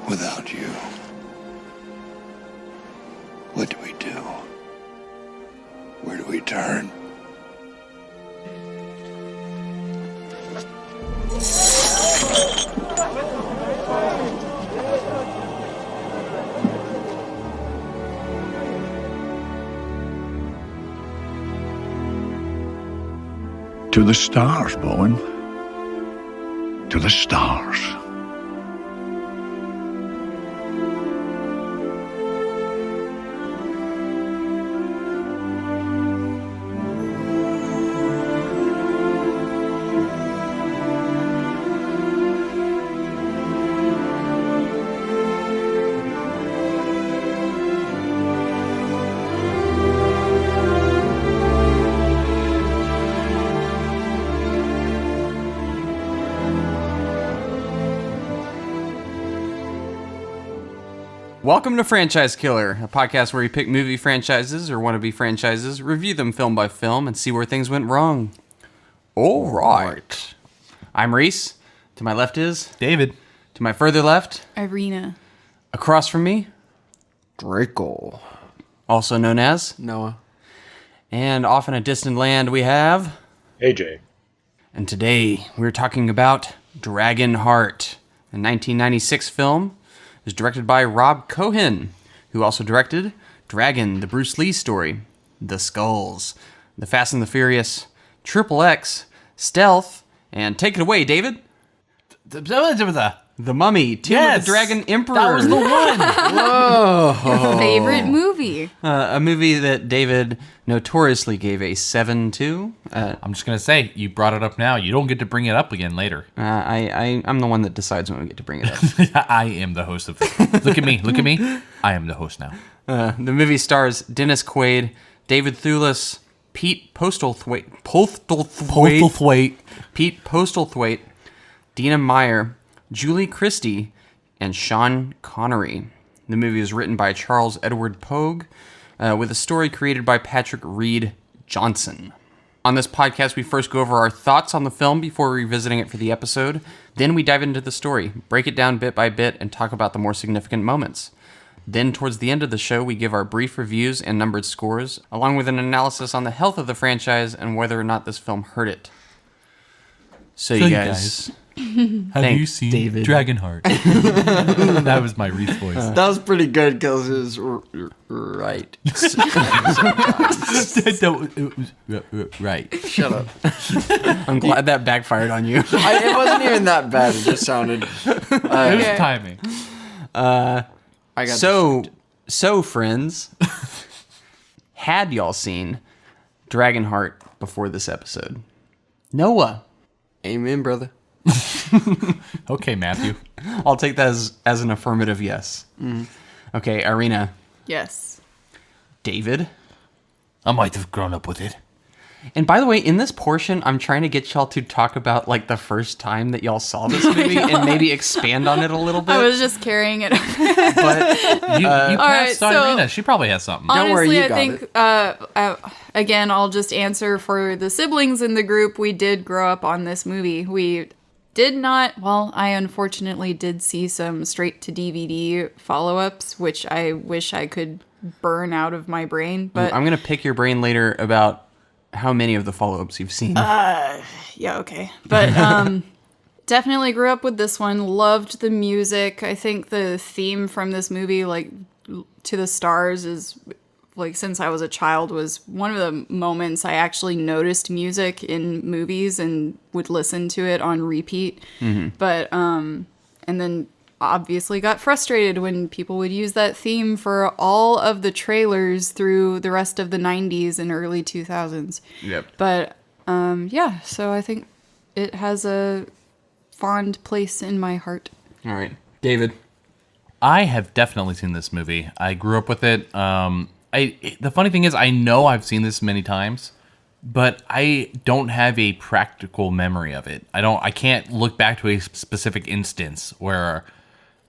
Without you, what do we do? Where do we turn? To the stars, Bowen. To the stars. Welcome to Franchise Killer, a podcast where we pick movie franchises or wannabe franchises, review them film by film, and see where things went wrong. All right. I'm Reese. To my left is David. To my further left, Irina. Across from me, Draco. also known as Noah. And off in a distant land we have AJ. And today we're talking about DragonHeart, a 1996 film. It was directed by Rob Cohen, who also directed Dragon, the Bruce Lee story, The Skulls, The Fast and the Furious, Triple X, Stealth, and take it away, David. The Mummy, Tomb of the Dragon Emperor. That was the one. Your favorite movie. A movie that David notoriously gave a 7 to. I'm just going to say, you brought it up now. You don't get to bring it up again later. I'm the one that decides when we get to bring it up. I am the host of it. Look at me. Look at me. I am the host now. The movie stars Dennis Quaid, David Thewlis, Pete Postlethwaite, Pete Postlethwaite, Dina Meyer, Julie Christie, and Sean Connery. The movie is written by Charles Edward Pogue, with a story created by Patrick Reed Johnson. On this podcast, we first go over our thoughts on the film before revisiting it for the episode. Then we dive into the story, break it down bit by bit, and talk about the more significant moments. Then, towards the end of the show, we give our brief reviews and numbered scores, along with an analysis on the health of the franchise and whether or not this film hurt it. So you guys... Have you seen David. DragonHeart? That was my Reese voice. That was pretty good because it was right. Right. Shut up. I'm glad that backfired on you. It wasn't even that bad. It just sounded. It was timing. I got So friends, had y'all seen DragonHeart before this episode? Noah. Amen, brother. Okay, Matthew. I'll take that as an affirmative yes. Okay, Irina. Yes. David. I might have grown up with it. And by the way, in this portion, I'm trying to get y'all to talk about like the first time that y'all saw this movie and maybe expand on it a little bit. I was just carrying it. But You passed on so- Irina. She probably has something. Don't worry, Honestly, you I got think, again, I'll just answer for the siblings in the group. We did grow up on this movie. We did not, well, I unfortunately did see some straight to DVD follow-ups, which I wish I could burn out of my brain. But I'm going to pick your brain later about how many of the follow-ups you've seen. yeah, okay. But definitely grew up with this one. Loved the music. I think the theme from this movie, like To the Stars, is like since I was a child was one of the moments I actually noticed music in movies and would listen to it on repeat. But and then obviously got frustrated when people would use that theme for all of the trailers through the rest of the 90s and early 2000s. Yep. But yeah, so I think it has a fond place in my heart. All right. David. I have definitely seen this movie. I grew up with it. The funny thing is, I know I've seen this many times, but I don't have a practical memory of it. I can't look back to a specific instance where,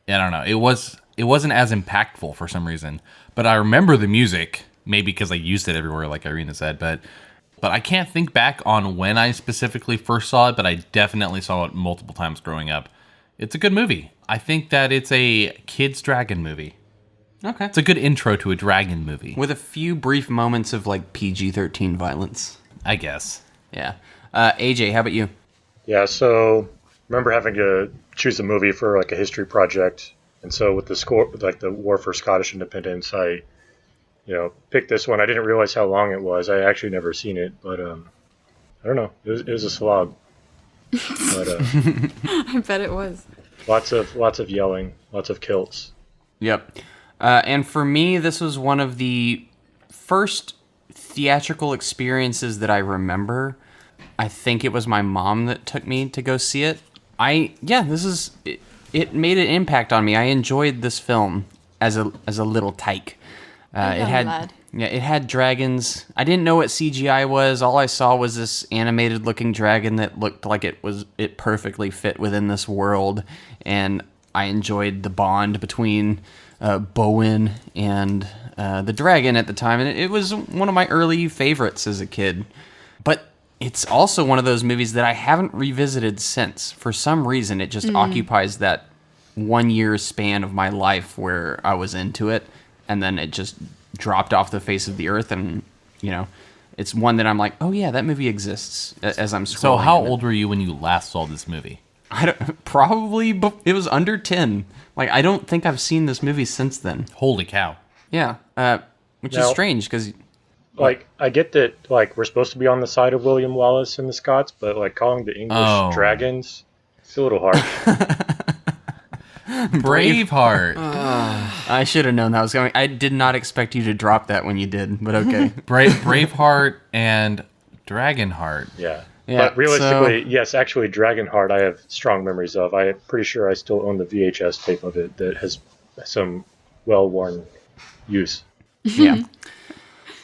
I don't know, it wasn't as impactful for some reason. But I remember the music, maybe because I used it everywhere, like Irina said. But I can't think back on when I specifically first saw it. But I definitely saw it multiple times growing up. It's a good movie. I think that it's a kid's dragon movie. Okay. It's a good intro to a dragon movie. With a few brief moments of like PG-13 violence. I guess. Yeah. AJ, how about you? Yeah, so remember having to choose a movie for like a history project, and so with the score, like the War for Scottish Independence, I, picked this one. I didn't realize how long it was. I actually never seen it, but I don't know. It was a slog. But I bet it was. lots of yelling, lots of kilts. Yep. And for me, this was one of the first theatrical experiences that I remember. I think it was my mom that took me to go see it. It made an impact on me. I enjoyed this film as a little tyke. It had dragons. I didn't know what CGI was. All I saw was this animated looking dragon that looked like it perfectly fit within this world, and I enjoyed the bond between Bowen and the dragon at the time, and it was one of my early favorites as a kid. But it's also one of those movies that I haven't revisited since. For some reason, it just occupies that 1 year span of my life where I was into it, and then it just dropped off the face of the earth. And it's one that I'm like, oh yeah, that movie exists. As I'm scrolling. So how old were you when you last saw this movie? It was under 10. Like, I don't think I've seen this movie since then. Holy cow. Yeah, which is Now- strange because Like, I get that, like, we're supposed to be on the side of William Wallace and the Scots, but, like, calling the English dragons, it's a little harsh. Braveheart. I should have known that was coming. I did not expect you to drop that when you did, but okay. Braveheart and DragonHeart. Yeah. Yeah, But realistically, yes, actually, DragonHeart I have strong memories of. I'm pretty sure I still own the VHS tape of it that has some well-worn use. Yeah.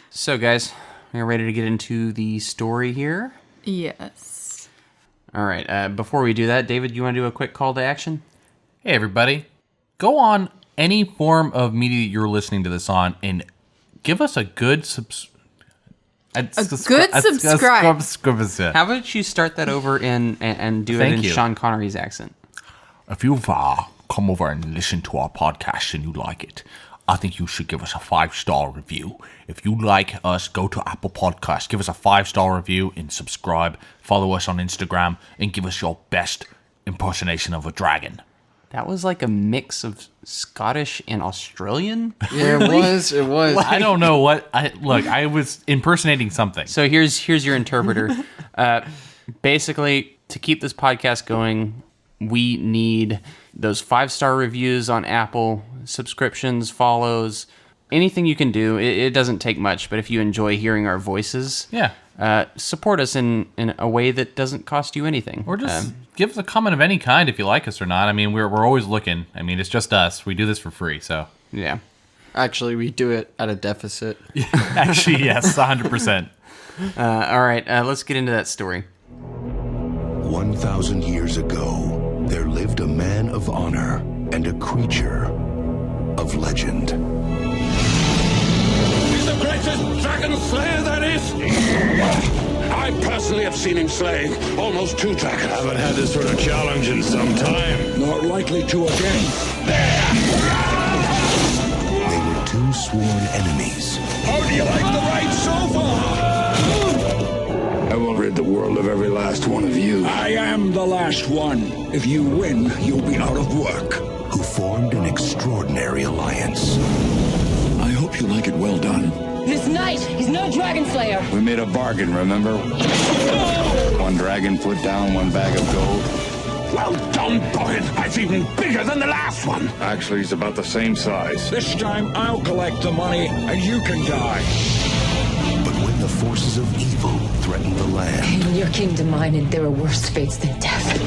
So, guys, we're ready to get into the story here. Yes. All right. Before we do that, David, you want to do a quick call to action? Hey, everybody. Go on any form of media that you're listening to this on and give us a good subscribe. How about you start that over and do it in Sean Connery's accent? If you've come over and listened to our podcast and you like it, I think you should give us a 5-star review. If you like us, go to Apple Podcasts, give us a 5-star review and subscribe. Follow us on Instagram and give us your best impersonation of a dragon. That was like a mix of Scottish and Australian. Yeah, it was. I don't know what I was impersonating something. So here's your interpreter. Basically, to keep this podcast going, we need those 5-star reviews on Apple, subscriptions, follows, anything you can do. It doesn't take much, but if you enjoy hearing our voices, support us in a way that doesn't cost you anything. Or just give us a comment of any kind if you like us or not. I mean, we're always looking. I mean, it's just us. We do this for free, so. Yeah. Actually, we do it at a deficit. Actually, yes, 100%. All right, let's get into that story. 1,000 years ago, there lived a man of honor and a creature of legend. He's the greatest dragon slayer there is. I personally have seen him slay almost 2 dragons. Haven't had this sort of challenge in some time. Not likely to again. They were 2 sworn enemies. How do you like the ride so far? I will rid the world of every last one of you. I am the last one. If you win, you'll be out of work. Who formed an extraordinary alliance. I hope you like it well done. This knight, he's no dragon slayer. We made a bargain, remember? 1 dragon put down, 1 bag of gold. Well done, Boyd. That's even bigger than the last one. Actually, he's about the same size. This time I'll collect the money and you can die. But when the forces of evil threatened the land, In your kingdom, mine, and there are worse fates than death.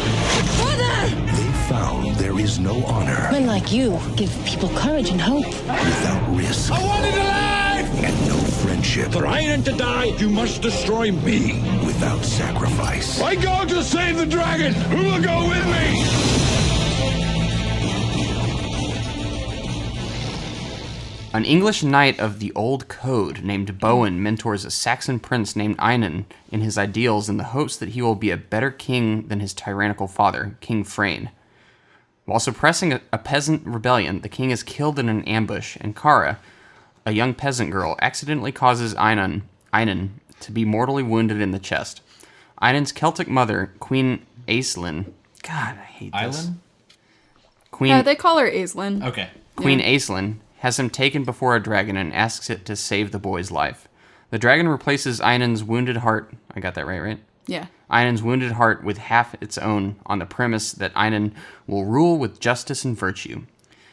Brother! they found there is no honor Men like you give people courage and hope. without risk I wanted to live! and no friendship For I ain't to die, you must destroy me. without sacrifice. I go to save the dragon. Who will go with me? An English knight of the Old Code named Bowen mentors a Saxon prince named Einan in his ideals in the hopes that he will be a better king than his tyrannical father, King Freyne. While suppressing a peasant rebellion, the king is killed in an ambush, and Kara, a young peasant girl, accidentally causes Einan to be mortally wounded in the chest. Einan's Celtic mother, Queen Aislinn. God, I hate this. Island? Queen, they call her Aislinn. Okay. Queen Aislinn has him taken before a dragon and asks it to save the boy's life. The dragon replaces Einan's wounded heart. I got that right? Yeah. Einan's wounded heart with half its own on the premise that Einan will rule with justice and virtue.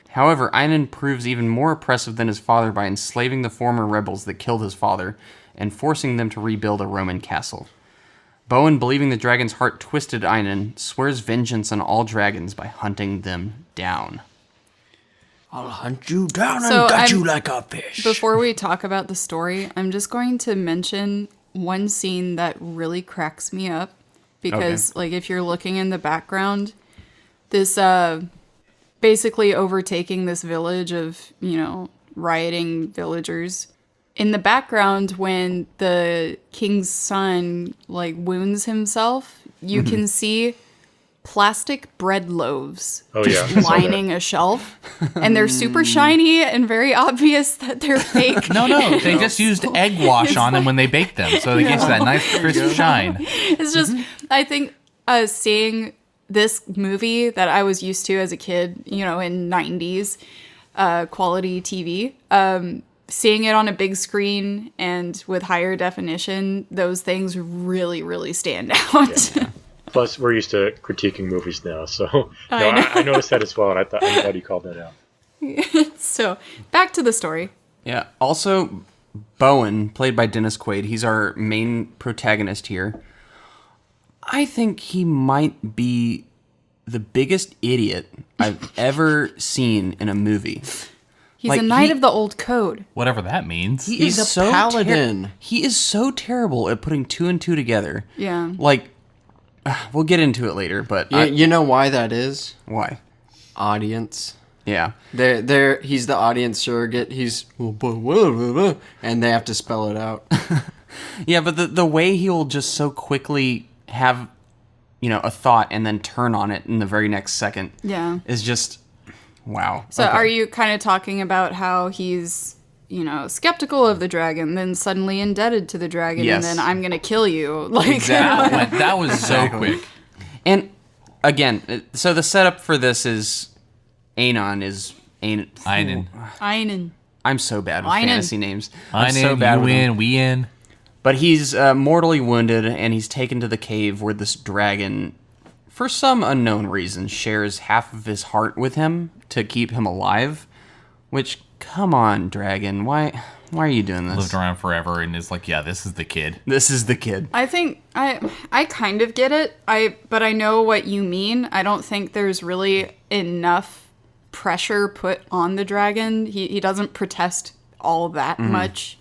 However, Einan proves even more oppressive than his father by enslaving the former rebels that killed his father and forcing them to rebuild a Roman castle. Bowen, believing the dragon's heart twisted Einan, swears vengeance on all dragons by hunting them down. I'll hunt you down So and gut I'm- you like a fish. Before we talk about the story, I'm just going to mention one scene that really cracks me up because, like, if you're looking in the background, this basically overtaking this village of, rioting villagers. In the background, when the king's son, wounds himself, you can see plastic bread loaves lining a shelf, and they're super shiny and very obvious that they're fake. No, they just used egg wash on them when they baked them, so it gives you that nice crisp shine. It's just, I think, seeing this movie that I was used to as a kid, in 90s quality TV, seeing it on a big screen and with higher definition, those things really, really stand out. Yeah. Plus, we're used to critiquing movies now, so I noticed that as well, and I'm glad you called that out. So, back to the story. Yeah. Also, Bowen, played by Dennis Quaid, he's our main protagonist here. I think he might be the biggest idiot I've ever seen in a movie. He's a knight of the old code. Whatever that means. He's a paladin. He is so terrible at putting two and two together. Yeah. We'll get into it later, but You know why that is? why? Audience. Yeah. He's the audience surrogate. He's and they have to spell it out. Yeah, but the way he'll just so quickly have, a thought and then turn on it in the very next second is just, wow. So Okay. are you kind of talking about how he's, skeptical of the dragon, then suddenly indebted to the dragon, Yes. and then I'm going to kill you? That was so quick. And again, so the setup for this is Einan. Einan. I'm so bad with Einan. fantasy names. I I'm so bad you with them. win, we in. But he's mortally wounded, and he's taken to the cave where this dragon, for some unknown reason, shares half of his heart with him to keep him alive. Which, come on, dragon, why are you doing this? Lived around forever and is like, yeah, this is the kid. This is the kid. I think I kind of get it. But I know what you mean. I don't think there's really enough pressure put on the dragon. He doesn't protest all that much.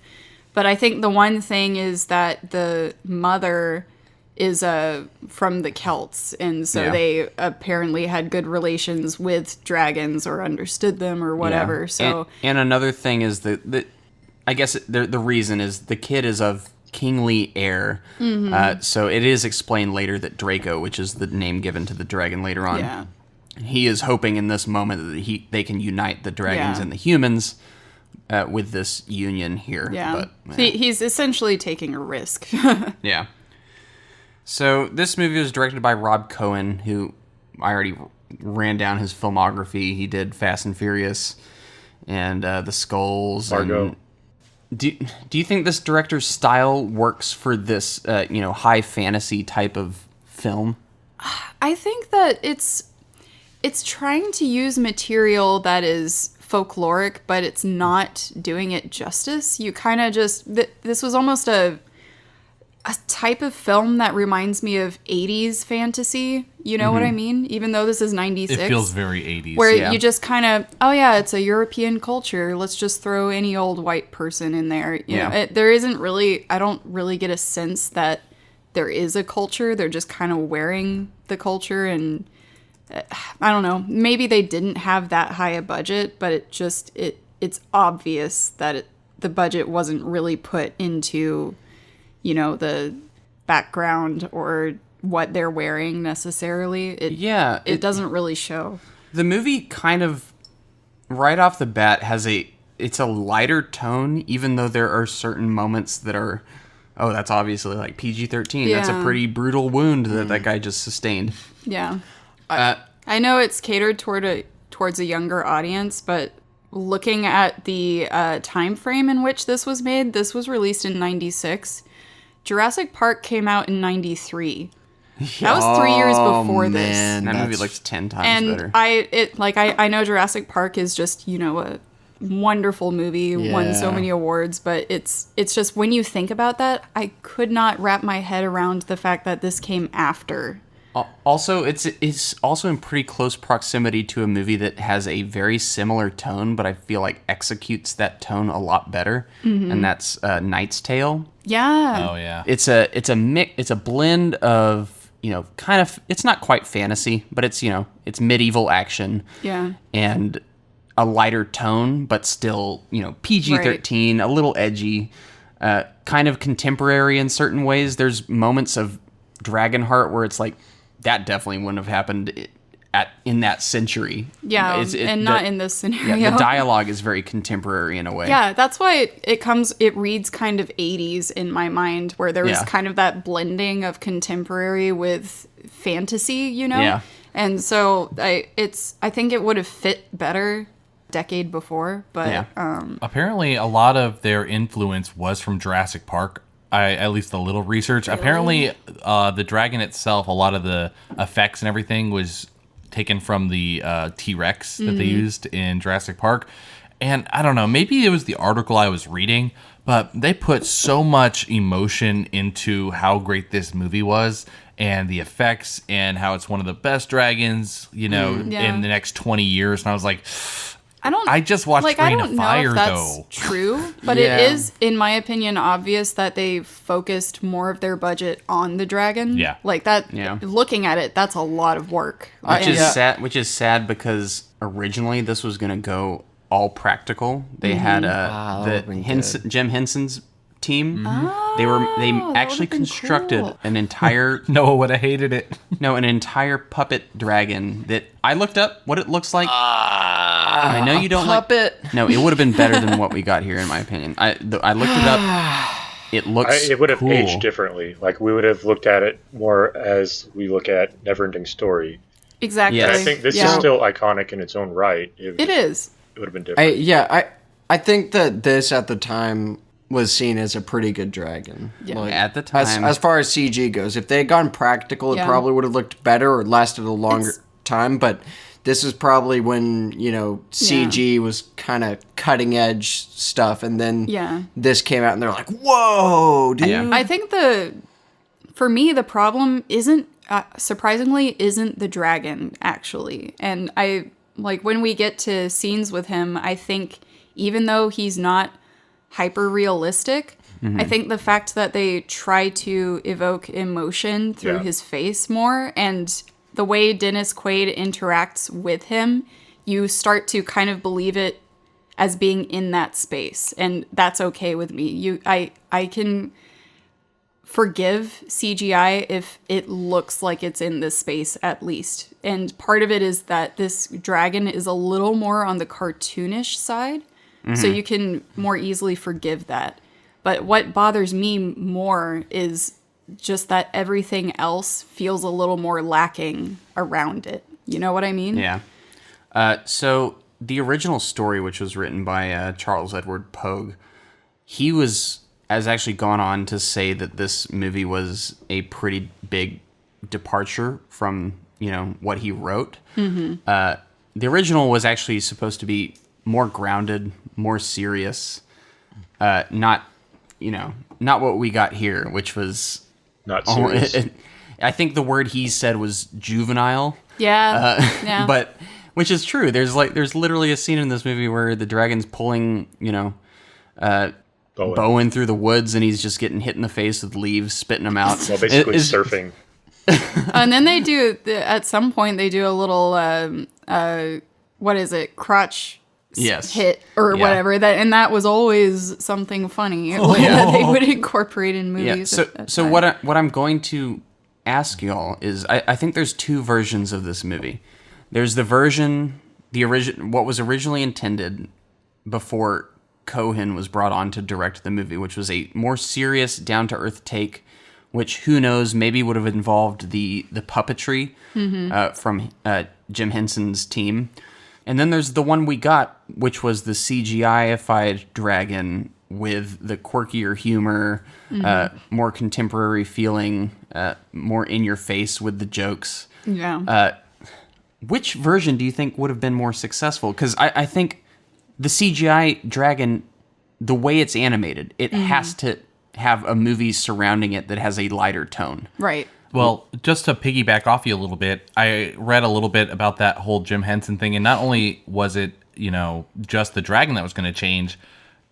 But I think the one thing is that the mother is from the Celts, and so they apparently had good relations with dragons or understood them or whatever. Yeah. So and another thing is that I guess the reason is the kid is of kingly heir. So it is explained later that Draco, which is the name given to the dragon later on, he is hoping in this moment that they can unite the dragons and the humans with this union here. yeah, But, he's essentially taking a risk. yeah. So this movie was directed by Rob Cohen, who I already ran down his filmography. He did Fast and Furious and The Skulls. Fargo. And do you think this director's style works for this high fantasy type of film? I think that it's trying to use material that is folkloric, but it's not doing it justice. You kind of just this was almost a type of film that reminds me of 80s fantasy. You know what I mean? Even though this is 96. It feels very 80s. Where yeah. you just kind of, it's a European culture. Let's just throw any old white person in there. You know, there isn't really, I don't really get a sense that there is a culture. They're just kind of wearing the culture, and I don't know. Maybe they didn't have that high a budget, but it's obvious that the budget wasn't really put into, the background or what they're wearing necessarily. It doesn't really show. The movie kind of, right off the bat, it's a lighter tone, even though there are certain moments that are, oh, that's obviously like PG-13. Yeah. That's a pretty brutal wound that guy just sustained. Yeah. I know it's catered towards a younger audience, but looking at the time frame in which this was made, this was released in 96. Jurassic Park came out in 93. That was 3 years before this. And that movie looks 10 times better. I know Jurassic Park is just, a wonderful movie, won so many awards, but it's just when you think about that, I could not wrap my head around the fact that this came after. Also, it's also in pretty close proximity to a movie that has a very similar tone, but I feel like executes that tone a lot better, and that's Knight's Tale. Yeah. Oh yeah. It's a blend of, kind of, it's not quite fantasy, but it's medieval action. Yeah. And a lighter tone, but still, PG-13, a little edgy, kind of contemporary in certain ways. There's moments of DragonHeart where it's like, that definitely wouldn't have happened in that century. Yeah, not in this scenario. Yeah, the dialogue is very contemporary in a way. Yeah, that's why it reads kind of 80s in my mind, where there was kind of that blending of contemporary with fantasy, Yeah. And so I think it would have fit better decade before, but Apparently a lot of their influence was from Jurassic Park. At least a little research. Really? Apparently, the dragon itself, a lot of the effects and everything was taken from the T-Rex that they used in Jurassic Park. And I don't know, maybe it was the article I was reading, but they put so much emotion into how great this movie was and the effects and how it's one of the best dragons, in the next 20 years. And I was like, I just watched Reign of Fire, though. I don't know if that's true, but it is, in my opinion, obvious that they focused more of their budget on the dragon. Yeah. Like that, looking at it, that's a lot of work. Which is sad because originally this was going to go all practical. They had Jim Henson's team. They actually constructed an entire Noah would have hated it. an entire puppet dragon that I looked up what it looks like. I know you don't puppet. No, it would have been better than what we got here, in my opinion. I looked it up. It looks it would have cool. aged differently. Like, we would have looked at it more as we look at Neverending Story. Exactly. Yes. And I think this is still iconic in its own right. It is. It would have been different. I think that this at the time was seen as a pretty good dragon. Yeah. At the time. As far as CG goes, if they had gone practical, it probably would have looked better or lasted a longer time, but this is probably when, CG was kind of cutting edge stuff, and then this came out and they're like, whoa, dude. Yeah. I think for me, the problem isn't, surprisingly, isn't the dragon, actually. And when we get to scenes with him, I think even though he's not hyper realistic, I think the fact that they try to evoke emotion through his face more, and the way Dennis Quaid interacts with him, you start to kind of believe it as being in that space, and that's okay with me. I can forgive CGI if it looks like it's in this space, at least. And part of it is that this dragon is a little more on the cartoonish side, so you can more easily forgive that. But what bothers me more is just that everything else feels a little more lacking around it. You know what I mean? Yeah. So the original story, which was written by Charles Edward Pogue, he has actually gone on to say that this movie was a pretty big departure from, what he wrote. The original was actually supposed to be more grounded, more serious, not what we got here, which was Not serious. I think the word he said was juvenile. Yeah. But which is true. There's literally a scene in this movie where the dragon's pulling, Bowen through the woods, and he's just getting hit in the face with leaves, spitting them out. Well, basically surfing. And then they do, at some point, they do a little, what is it, crotch hit or whatever. That was always something funny that they would incorporate in movies. Yeah. So what I'm going to ask y'all is, I think there's two versions of this movie. There's the version, what was originally intended before Cohen was brought on to direct the movie, which was a more serious, down-to-earth take, which, who knows, maybe would have involved the puppetry from Jim Henson's team. And then there's the one we got, which was the CGI-ified dragon with the quirkier humor, more contemporary feeling, more in your face with the jokes. Yeah. Which version do you think would have been more successful? Because I think the CGI dragon, the way it's animated, it has to have a movie surrounding it that has a lighter tone. Right. Well, just to piggyback off you a little bit, I read a little bit about that whole Jim Henson thing, and not only was it, just the dragon that was going to change,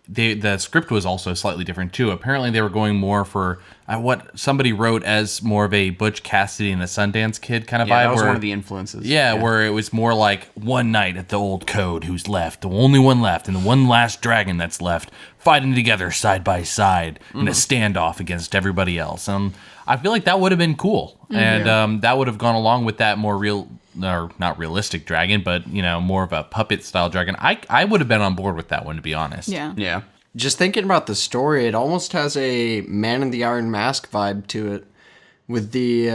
the script was also slightly different too. Apparently, they were going more for what somebody wrote as more of a Butch Cassidy and the Sundance Kid kind of vibe. That was one of the influences. Yeah, where it was more like one night at the old code, who's left, the only one left, and the one last dragon that's left, fighting together side by side in a standoff against everybody else. I feel like that would have been cool, and that would have gone along with that more real, or not realistic dragon, but more of a puppet style dragon. I would have been on board with that one, to be honest. Yeah. Just thinking about the story, it almost has a Man in the Iron Mask vibe to it, with the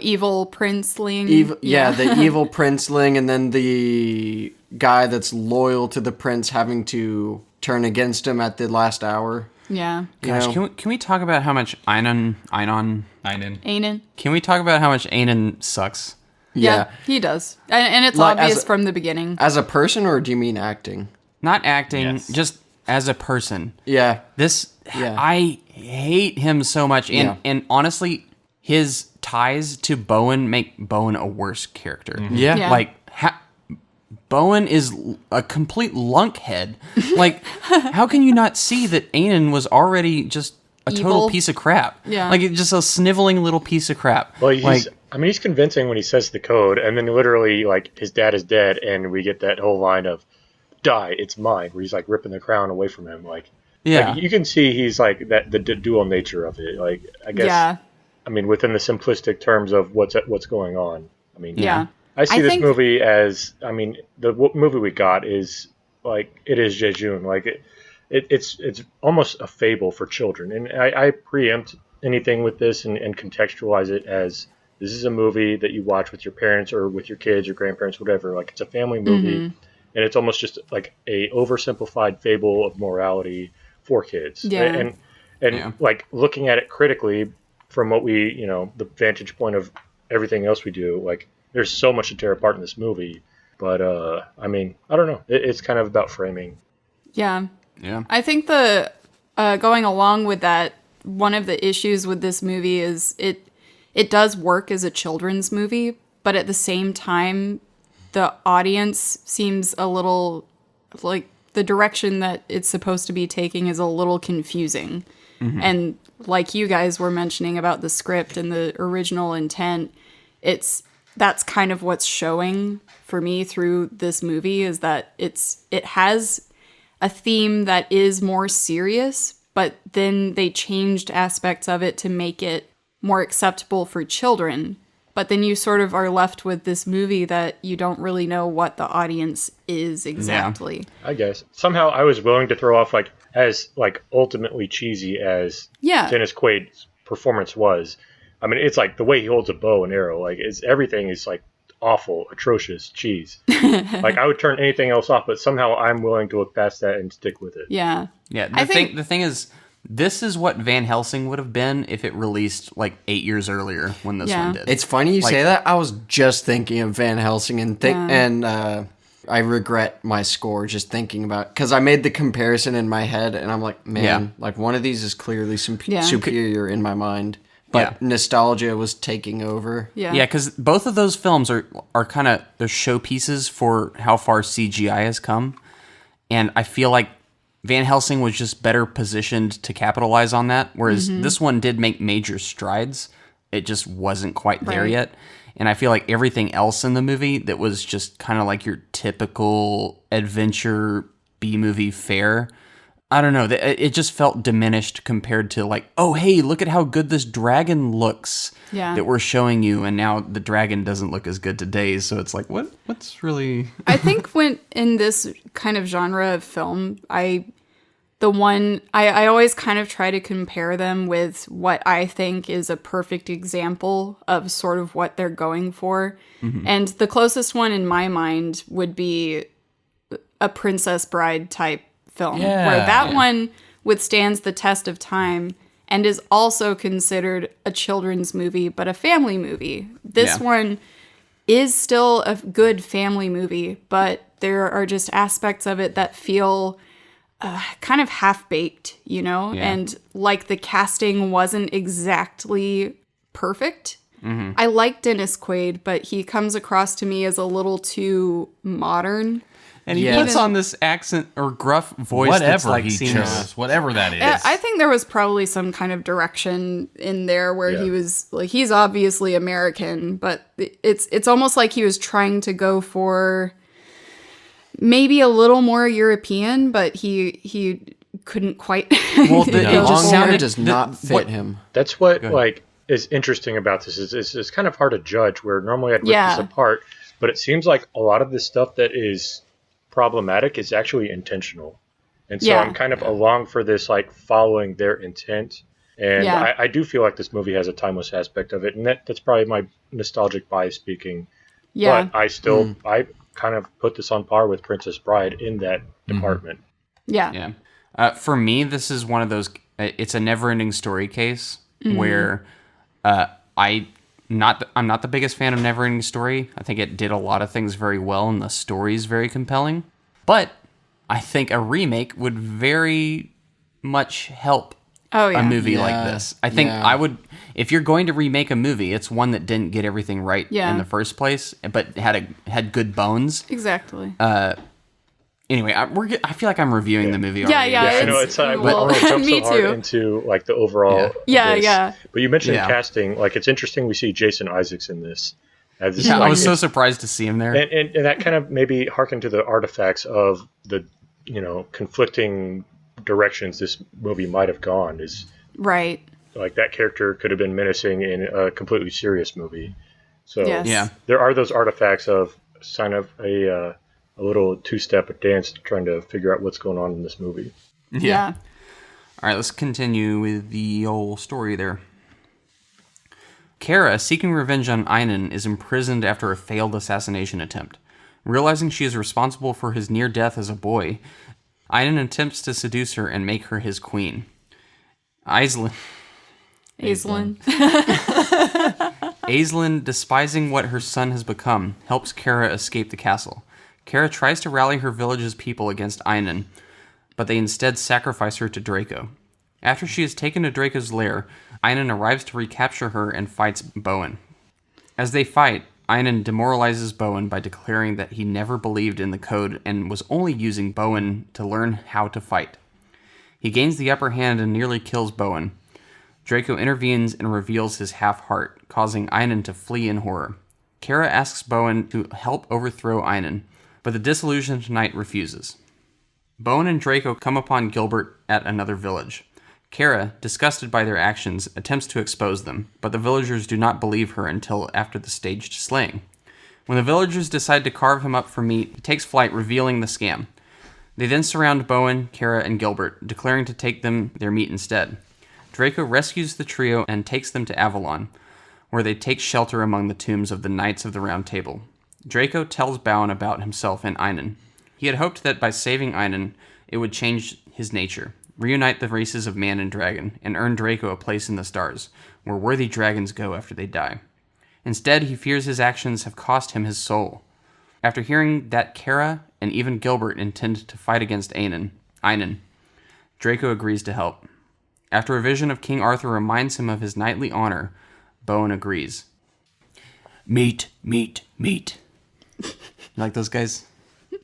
evil princeling. The evil princeling, and then the guy that's loyal to the prince having to turn against him at the last hour. Yeah. Gosh, can we talk about how much Einon? Can we talk about how much Einon sucks? Yeah, he does. And it's obvious from the beginning. As a person, or do you mean acting? Not acting, just as a person. Yeah. I hate him so much. And honestly, his ties to Bowen make Bowen a worse character. Yeah. Like, Bowen is a complete lunkhead. Like, how can you not see that Einon was already just a total piece of crap? Yeah. Like, just a sniveling little piece of crap. Well, he's convincing when he says the code, and then literally, like, his dad is dead, and we get that whole line of, "Die, it's mine," where he's, like, ripping the crown away from him. Like, you can see he's, like, the dual nature of it. Like, I guess, within the simplistic terms of what's going on. I see this movie as, the movie we got is, like, it is Jejun. Like, it's almost a fable for children. And I preempt anything with this and contextualize it as, this is a movie that you watch with your parents or with your kids or grandparents, whatever. Like, it's a family movie. And it's almost just, like, a oversimplified fable of morality for kids. Yeah. And like, looking at it critically from what we, the vantage point of everything else we do, like, there's so much to tear apart in this movie, but I don't know. It's kind of about framing. Yeah. I think going along with that, one of the issues with this movie is it does work as a children's movie, but at the same time, the audience seems a little like the direction that it's supposed to be taking is a little confusing. And like you guys were mentioning about the script and the original intent, that's kind of what's showing for me through this movie, is that it has a theme that is more serious, but then they changed aspects of it to make it more acceptable for children. But then you sort of are left with this movie that you don't really know what the audience is exactly. Yeah, I guess. Somehow I was willing to throw off, like, as, like, ultimately cheesy as Dennis Quaid's performance was. It's like the way he holds a bow and arrow, like, everything is, like, awful, atrocious cheese. Like, I would turn anything else off, but somehow I'm willing to look past that and stick with it. Yeah. The thing is, this is what Van Helsing would have been if it released, like, 8 years earlier when this one did. It's funny you say that. I was just thinking of Van Helsing and I regret my score just thinking about, because I made the comparison in my head and I'm like, man, like, one of these is clearly superior in my mind. But nostalgia was taking over. Yeah, because both of those films are kind of, they're showpieces for how far CGI has come. And I feel like Van Helsing was just better positioned to capitalize on that, whereas this one did make major strides. It just wasn't quite there yet. And I feel like everything else in the movie that was just kind of like your typical adventure B-movie fare I don't know. It just felt diminished compared to like, oh, hey, look at how good this dragon looks that we're showing you. And now the dragon doesn't look as good today. So it's like, what's really... I think when in this kind of genre of film, I always kind of try to compare them with what I think is a perfect example of sort of what they're going for. Mm-hmm. And the closest one in my mind would be a Princess Bride type film, where that one withstands the test of time and is also considered a children's movie, but a family movie. This one is still a good family movie, but there are just aspects of it that feel kind of half-baked, you know? Yeah. And like the casting wasn't exactly perfect. Mm-hmm. I like Dennis Quaid, but he comes across to me as a little too modern. And he puts on this accent or gruff voice. Whatever like he chose, whatever that is. I think there was probably some kind of direction in there where he was like, he's obviously American, but it's almost like he was trying to go for maybe a little more European, but he couldn't quite. Well, the long hair does not fit him. That's what like is interesting about this. It's kind of hard to judge. Where normally I'd rip this apart, but it seems like a lot of the stuff that is problematic is actually intentional, and so I'm kind of along for this, like following their intent, and I do feel like this movie has a timeless aspect of it, and that's probably my nostalgic bias speaking. But I still I kind of put this on par with Princess Bride in that department. For me, this is one of those, it's a never-ending story case where I'm not the biggest fan of Neverending Story. I think it did a lot of things very well, and the story is very compelling. But I think a remake would very much help a movie like this. I think I would, if you're going to remake a movie, it's one that didn't get everything right in the first place, but had good bones. Exactly. Anyway, I feel like I'm reviewing the movie already. I know it's I want to jump so hard into like the overall. But you mentioned casting. Like, it's interesting we see Jason Isaacs in this. I was so surprised to see him there, and that kind of maybe harkened to the artifacts of the conflicting directions this movie might have gone. Is right. Like, that character could have been menacing in a completely serious movie. So there are those artifacts of kind of a little two-step dance trying to figure out what's going on in this movie. Yeah. All right, let's continue with the old story there. Kara, seeking revenge on Einan, is imprisoned after a failed assassination attempt. Realizing she is responsible for his near death as a boy, Einan attempts to seduce her and make her his queen. Aislinn, despising what her son has become, helps Kara escape the castle. Kara tries to rally her village's people against Einan, but they instead sacrifice her to Draco. After she is taken to Draco's lair, Einan arrives to recapture her and fights Bowen. As they fight, Einan demoralizes Bowen by declaring that he never believed in the code and was only using Bowen to learn how to fight. He gains the upper hand and nearly kills Bowen. Draco intervenes and reveals his half-heart, causing Einan to flee in horror. Kara asks Bowen to help overthrow Einan, but the disillusioned knight refuses. Bowen and Draco come upon Gilbert at another village. Kara, disgusted by their actions, attempts to expose them, but the villagers do not believe her until after the staged slaying. When the villagers decide to carve him up for meat, he takes flight, revealing the scam. They then surround Bowen, Kara, and Gilbert, declaring to take them their meat instead. Draco rescues the trio and takes them to Avalon, where they take shelter among the tombs of the Knights of the Round Table. Draco tells Bowen about himself and Einan. He had hoped that by saving Einan, it would change his nature, reunite the races of man and dragon, and earn Draco a place in the stars, where worthy dragons go after they die. Instead, he fears his actions have cost him his soul. After hearing that Kara and even Gilbert intend to fight against Einan, Draco agrees to help. After a vision of King Arthur reminds him of his knightly honor, Bowen agrees. Meat, meat, meat. You like those guys?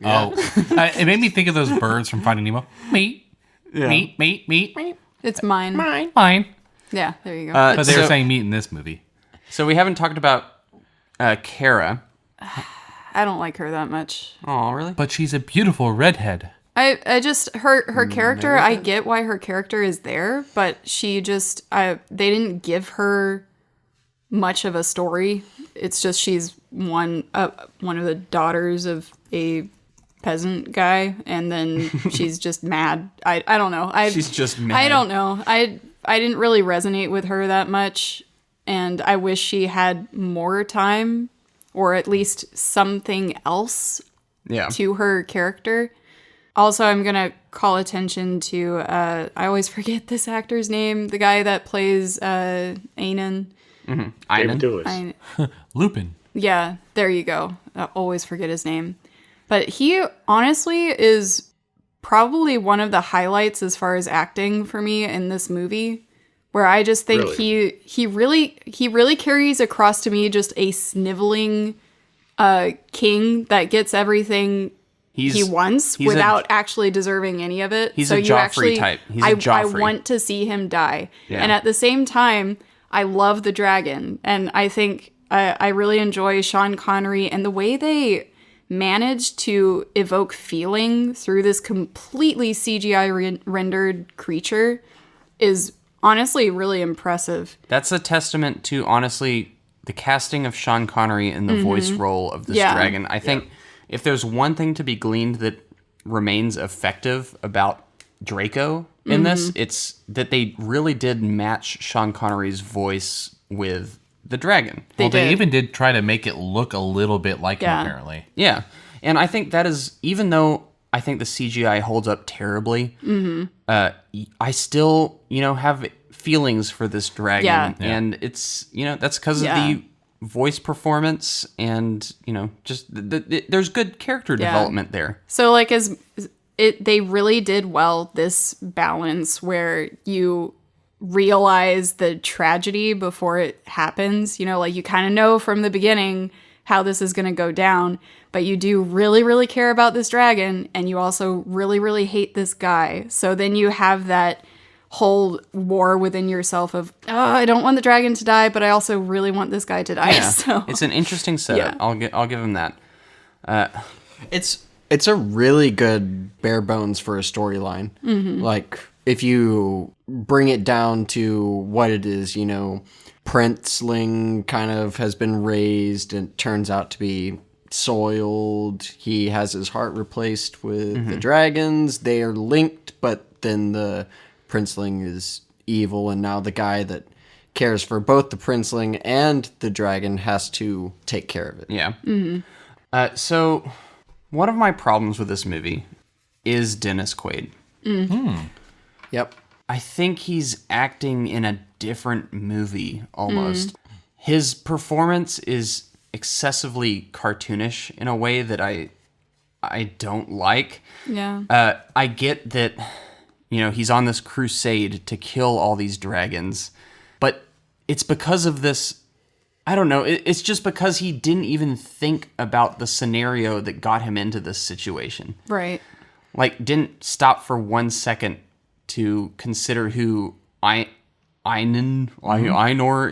Oh. It made me think of those birds from Finding Nemo. Meat. Yeah. Meat, meat, meat. It's mine. Mine. Yeah, there you go. But they were saying meat in this movie. So we haven't talked about Kara. I don't like her that much. Oh, really? But she's a beautiful redhead. I just her character. I get why her character is there, but she just they didn't give her much of a story. It's just she's one of the daughters of a peasant guy, and then she's just mad. I don't know. She's just mad. I don't know. I didn't really resonate with her that much, and I wish she had more time, or at least something else to her character. Also, I'm going to call attention to, I always forget this actor's name, the guy that plays Anan. David Lewis. Lupin. Yeah, there you go. I always forget his name. But he honestly is probably one of the highlights as far as acting for me in this movie, where I just think he really carries across to me just a sniveling king that gets everything he wants without actually deserving any of it. He's a Joffrey type. He's a Joffrey. I want to see him die. Yeah. And at the same time, I love the dragon. And I think I really enjoy Sean Connery and the way they managed to evoke feeling through this completely CGI rendered creature is honestly really impressive. That's a testament to, honestly, the casting of Sean Connery in the voice role of this dragon. I think if there's one thing to be gleaned that remains effective about Draco in this, it's that they really did match Sean Connery's voice with the dragon. They even did try to make it look a little bit like him, apparently. Yeah. And I think that is, even though I think the CGI holds up terribly, I still, have feelings for this dragon. Yeah. And it's, that's because of the voice performance and, just there's good character development there. So like they really did well this balance where you realize the tragedy before it happens. Like you kind of know from the beginning how this is going to go down, but you do really, really care about this dragon, and you also really, really hate this guy. So then you have that whole war within yourself of, I don't want the dragon to die, but I also really want this guy to die. Yeah. So It's an interesting setup. I'll give him that. It's a really good bare bones for a storyline. Like, if you bring it down to what it is, Princeling kind of has been raised and turns out to be soiled. He has his heart replaced with the dragons. They are linked, but then the Princeling is evil, and now the guy that cares for both the Princeling and the dragon has to take care of it. Yeah. So one of my problems with this movie is Dennis Quaid. Yep. I think he's acting in a different movie almost. His performance is excessively cartoonish in a way that I don't like. yeah. I get that, he's on this crusade to kill all these dragons, but it's because of this, I don't know, it's just because he didn't even think about the scenario that got him into this situation. Right. Like, didn't stop for 1 second to consider who Ainur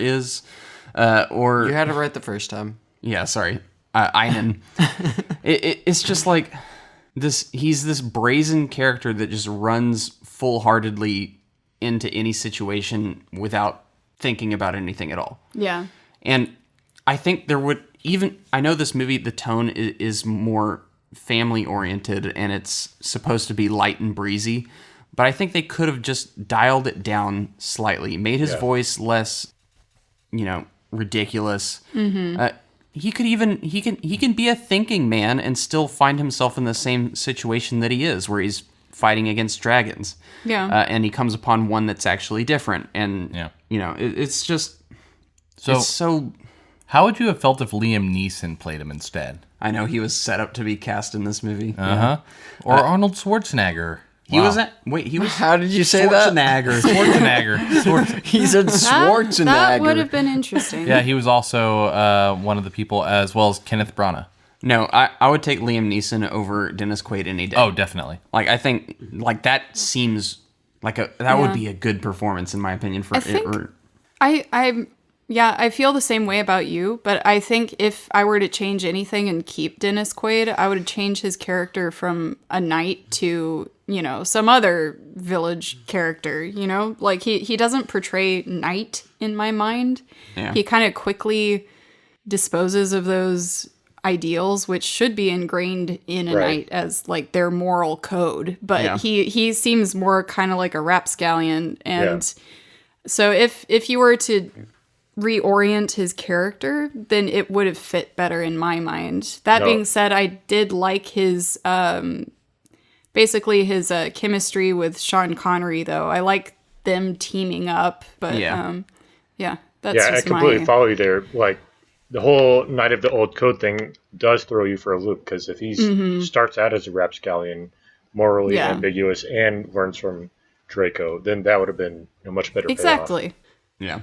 is, or... You had it right the first time. Yeah, sorry. Einan. It's just like this. He's this brazen character that just runs full-heartedly into any situation without thinking about anything at all. Yeah. And I think there would even... I know this movie, the tone is more family-oriented, and it's supposed to be light and breezy, but I think they could have just dialed it down slightly, made his voice less, ridiculous. He can be a thinking man and still find himself in the same situation that he is, where he's fighting against dragons. Yeah. And he comes upon one that's actually different. And, it's just... It's so... How would you have felt if Liam Neeson played him instead? I know he was set up to be cast in this movie. Or Arnold Schwarzenegger. He was at... Wait, he was... How did you say that? Schwarzenegger. He said Schwarzenegger. That would have been interesting. Yeah, he was also one of the people, as well as Kenneth Branagh. No, I would take Liam Neeson over Dennis Quaid any day. Oh, definitely. Like, I think, like, that seems like that would be a good performance, in my opinion. I think I'm Yeah, I feel the same way about you, but I think if I were to change anything and keep Dennis Quaid, I would change his character from a knight to, some other village character, Like, he doesn't portray knight in my mind. Yeah. He kind of quickly disposes of those ideals, which should be ingrained in a knight as, like, their moral code. But he seems more kind of like a rapscallion, and so if you were to reorient his character, then it would have fit better in my mind. That being said, I did like his basically his chemistry with Sean Connery, though. I like them teaming up, but that's I just completely follow you there. Like, the whole Knight of the Old Code thing does throw you for a loop, because if he starts out as a rapscallion, morally ambiguous, and learns from Draco, then that would have been a much better payoff. Exactly. Yeah.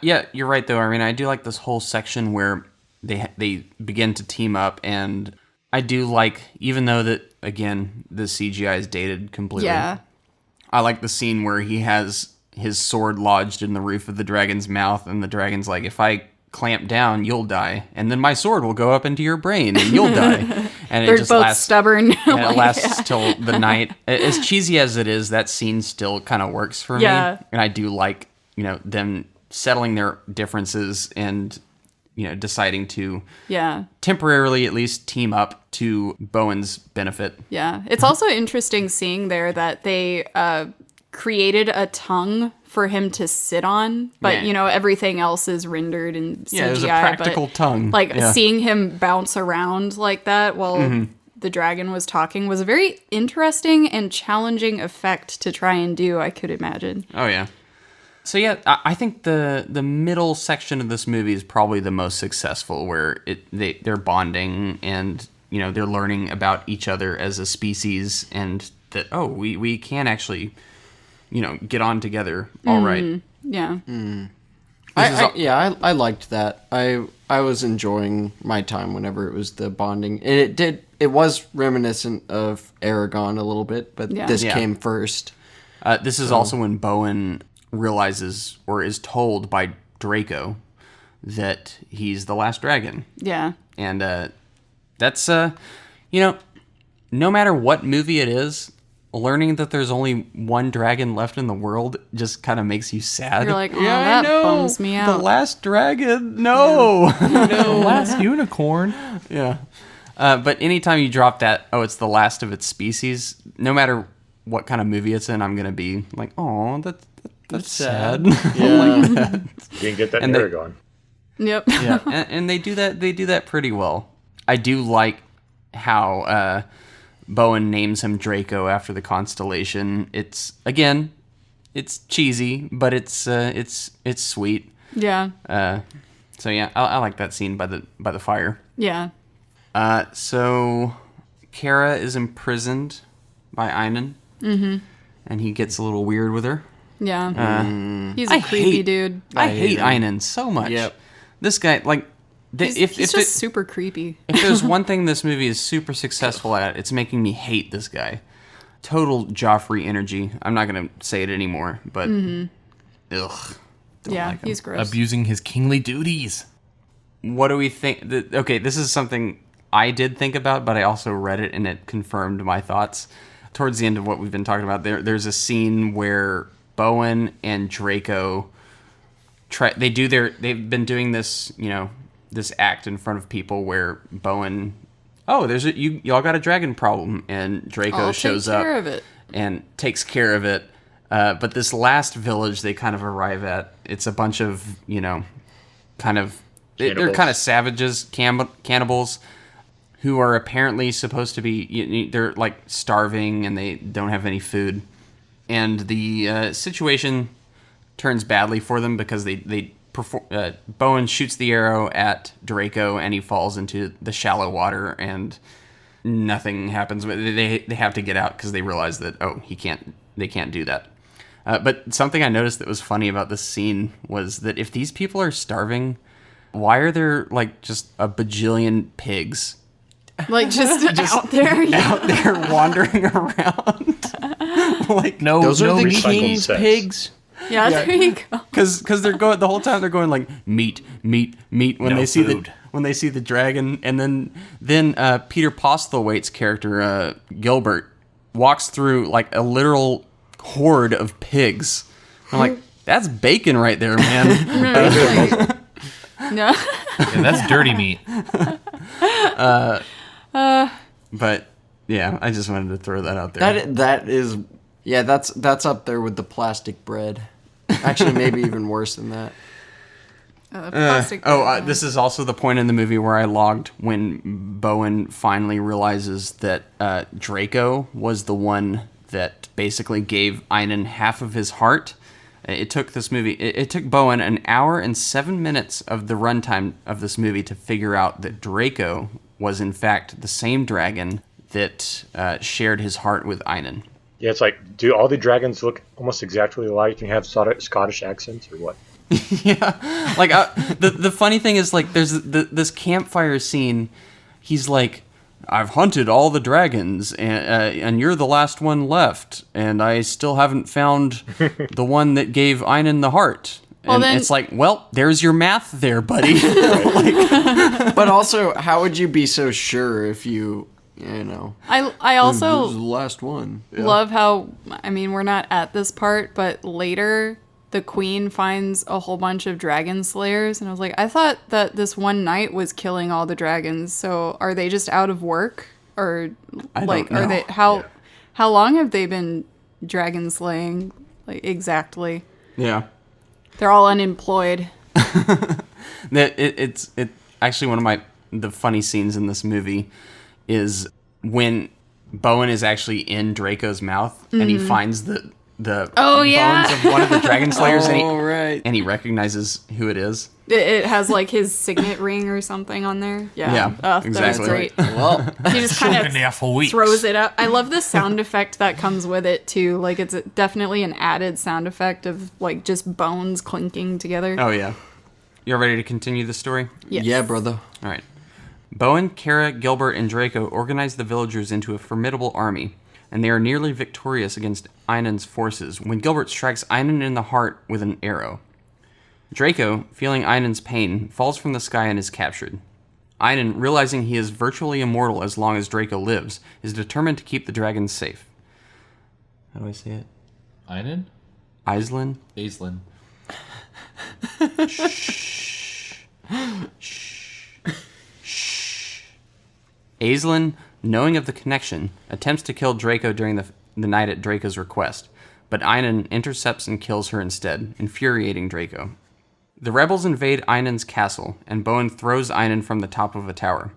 You're right, though. I mean, I do like this whole section where they begin to team up, and I do like, even though that, again, the CGI is dated completely. Yeah. I like the scene where he has his sword lodged in the roof of the dragon's mouth, and the dragon's like, if I clamp down, you'll die, and then my sword will go up into your brain, and you'll die. And They're both stubborn. It lasts till the night. As cheesy as it is, that scene still kind of works for me. And I do like, them settling their differences and deciding to temporarily at least team up to Bowen's benefit. Yeah, it's also interesting seeing there that they created a tongue for him to sit on, but everything else is rendered in CGI. Yeah, there's a practical tongue. Like seeing him bounce around like that while the dragon was talking was a very interesting and challenging effect to try and do, I could imagine. Oh yeah. So yeah, I think the middle section of this movie is probably the most successful, where they're bonding and they're learning about each other as a species, and that we can actually get on together. All right. Yeah. I liked that. I was enjoying my time whenever it was the bonding, and it was reminiscent of Aragon a little bit, but this came first. This is also when Bowen realizes, or is told by Draco, that he's the last dragon. Yeah. And that's no matter what movie it is, learning that there's only one dragon left in the world just kind of makes you sad. You're like, that bums me out. The last dragon, no. The last unicorn. Yeah. But anytime you drop that, it's the last of its species, no matter what kind of movie it's in, I'm going to be like, oh, that's sad. Yeah. Like that. You didn't get that in Aragon. Yep. Yeah, and they do that pretty well. I do like how Bowen names him Draco after the constellation. It's cheesy, but it's sweet. Yeah. So yeah, I like that scene by the fire. Yeah. So Kara is imprisoned by Einan. Mm-hmm. And he gets a little weird with her. Yeah. He's a creepy dude. I hate Einan so much. Yep. This guy, like, he's just super creepy. If there's one thing this movie is super successful at, it's making me hate this guy. Total Joffrey energy. I'm not going to say it anymore, but ugh. Don't like him. He's gross. Abusing his kingly duties. What do we think? Okay, this is something I did think about, but I also read it and it confirmed my thoughts. Towards the end of what we've been talking about, there's a scene where Bowen and Draco they've been doing this, this act in front of people where Bowen, y'all got a dragon problem, and Draco shows up and takes care of it. But this last village they kind of arrive at, it's a bunch of, they're kind of savages, cannibals, who are apparently supposed to be, they're like starving and they don't have any food. And the situation turns badly for them because Bowen shoots the arrow at Draco and he falls into the shallow water and nothing happens. They have to get out because they realize that they can't do that. But something I noticed that was funny about this scene was that if these people are starving, why are there like just a bajillion pigs? Like just out there wandering around. Like those are the recycled king's sets. pigs. Yeah, there you go. Because they're going the whole time they're going like meat when No they see food. when they see the dragon, and then Peter Postlethwaite's character Gilbert walks through like a literal horde of pigs. I'm like, that's bacon right there, man. No. Yeah, that's dirty meat. But yeah, I just wanted to throw that out there. That is, yeah, that's up there with the plastic bread. Actually, maybe even worse than that. Plastic This is also the point in the movie where I logged when Bowen finally realizes that Draco was the one that basically gave Einan half of his heart. It took this movie. It took Bowen an hour and 7 minutes of the runtime of this movie to figure out that Draco was in fact the same dragon that shared his heart with Einan. Yeah, it's like, do all the dragons look almost exactly alike and have Scottish accents, or what? Yeah, like the funny thing is, like, there's this campfire scene. He's like, I've hunted all the dragons, and you're the last one left, and I still haven't found the one that gave Einan the heart. And it's like, well, there's your math there, buddy. But also, how would you be so sure if you know? I also This is the last one. love how, I mean, we're not at this part, but later the queen finds a whole bunch of dragon slayers, and I was like, I thought that this one knight was killing all the dragons, so are they just out of work? Or like, are they, how long have they been dragon slaying? Like, exactly. Yeah. They're all unemployed. It's actually one of the funny scenes in this movie is when Bowen is actually in Draco's mouth and he finds the bones of one of the dragon slayers and he recognizes who it is. It has like his signet ring or something on there. Yeah. Exactly. That was great. Well, He just kind Been there for of weeks. throws it up. I love the sound effect that comes with it too. Like, it's definitely an added sound effect of like just bones clinking together. Oh yeah. You're ready to continue the story? Yes. yeah, brother. All right. Bowen, Kara, Gilbert, and Draco organize the villagers into a formidable army, and they are nearly victorious against Einan's forces when Gilbert strikes Einan in the heart with an arrow. Draco, feeling Einan's pain, falls from the sky and is captured. Einan, realizing he is virtually immortal as long as Draco lives, is determined to keep the dragons safe. How do I say it? Einan? Aislinn? Aislinn. Aislinn, knowing of the connection, attempts to kill Draco during the night at Draco's request, but Einan intercepts and kills her instead, infuriating Draco. The rebels invade Einan's castle, and Bowen throws Einan from the top of a tower.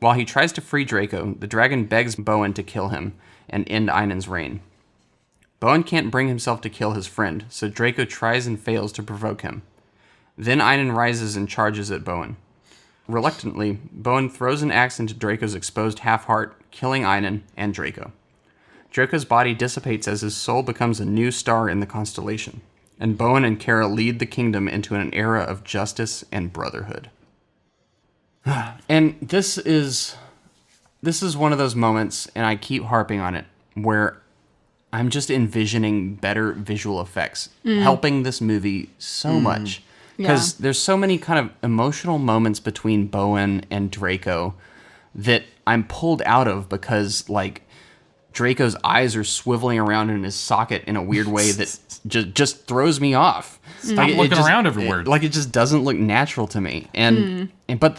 While he tries to free Draco, the dragon begs Bowen to kill him and end Einan's reign. Bowen can't bring himself to kill his friend, so Draco tries and fails to provoke him. Then Einan rises and charges at Bowen. Reluctantly, Bowen throws an axe into Draco's exposed half-heart, killing Einan and Draco. Draco's body dissipates as his soul becomes a new star in the constellation, and Bowen and Kara lead the kingdom into an era of justice and brotherhood. And this is one of those moments, and I keep harping on it, where I'm just envisioning better visual effects, helping this movie so much. Because there's so many kind of emotional moments between Bowen and Draco that I'm pulled out of because, like, Draco's eyes are swiveling around in his socket in a weird way that just throws me off. Stop looking around everywhere. It just doesn't look natural to me. But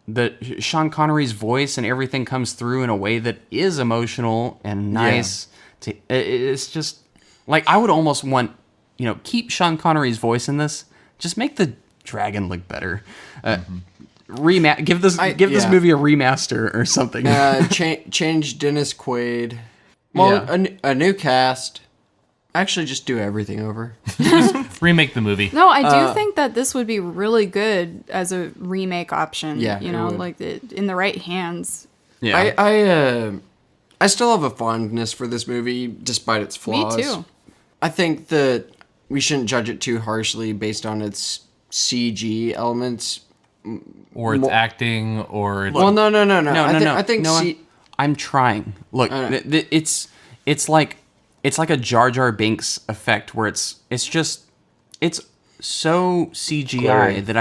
the Sean Connery's voice and everything comes through in a way that is emotional and nice. It's just like, I would almost want, keep Sean Connery's voice in this. Just make the dragon look better. Give this movie a remaster or something. Change Dennis Quaid. Well, a new cast. Actually, just do everything over. Remake the movie. No, I do think that this would be really good as a remake option. Yeah, like in the right hands. Yeah. I still have a fondness for this movie, despite its flaws. Me too. I think that we shouldn't judge it too harshly based on its CG elements. Or its acting, or its... Well, no. I think I'm trying. Look, it's like a Jar Jar Binks effect where it's just it's so CGI Glary. that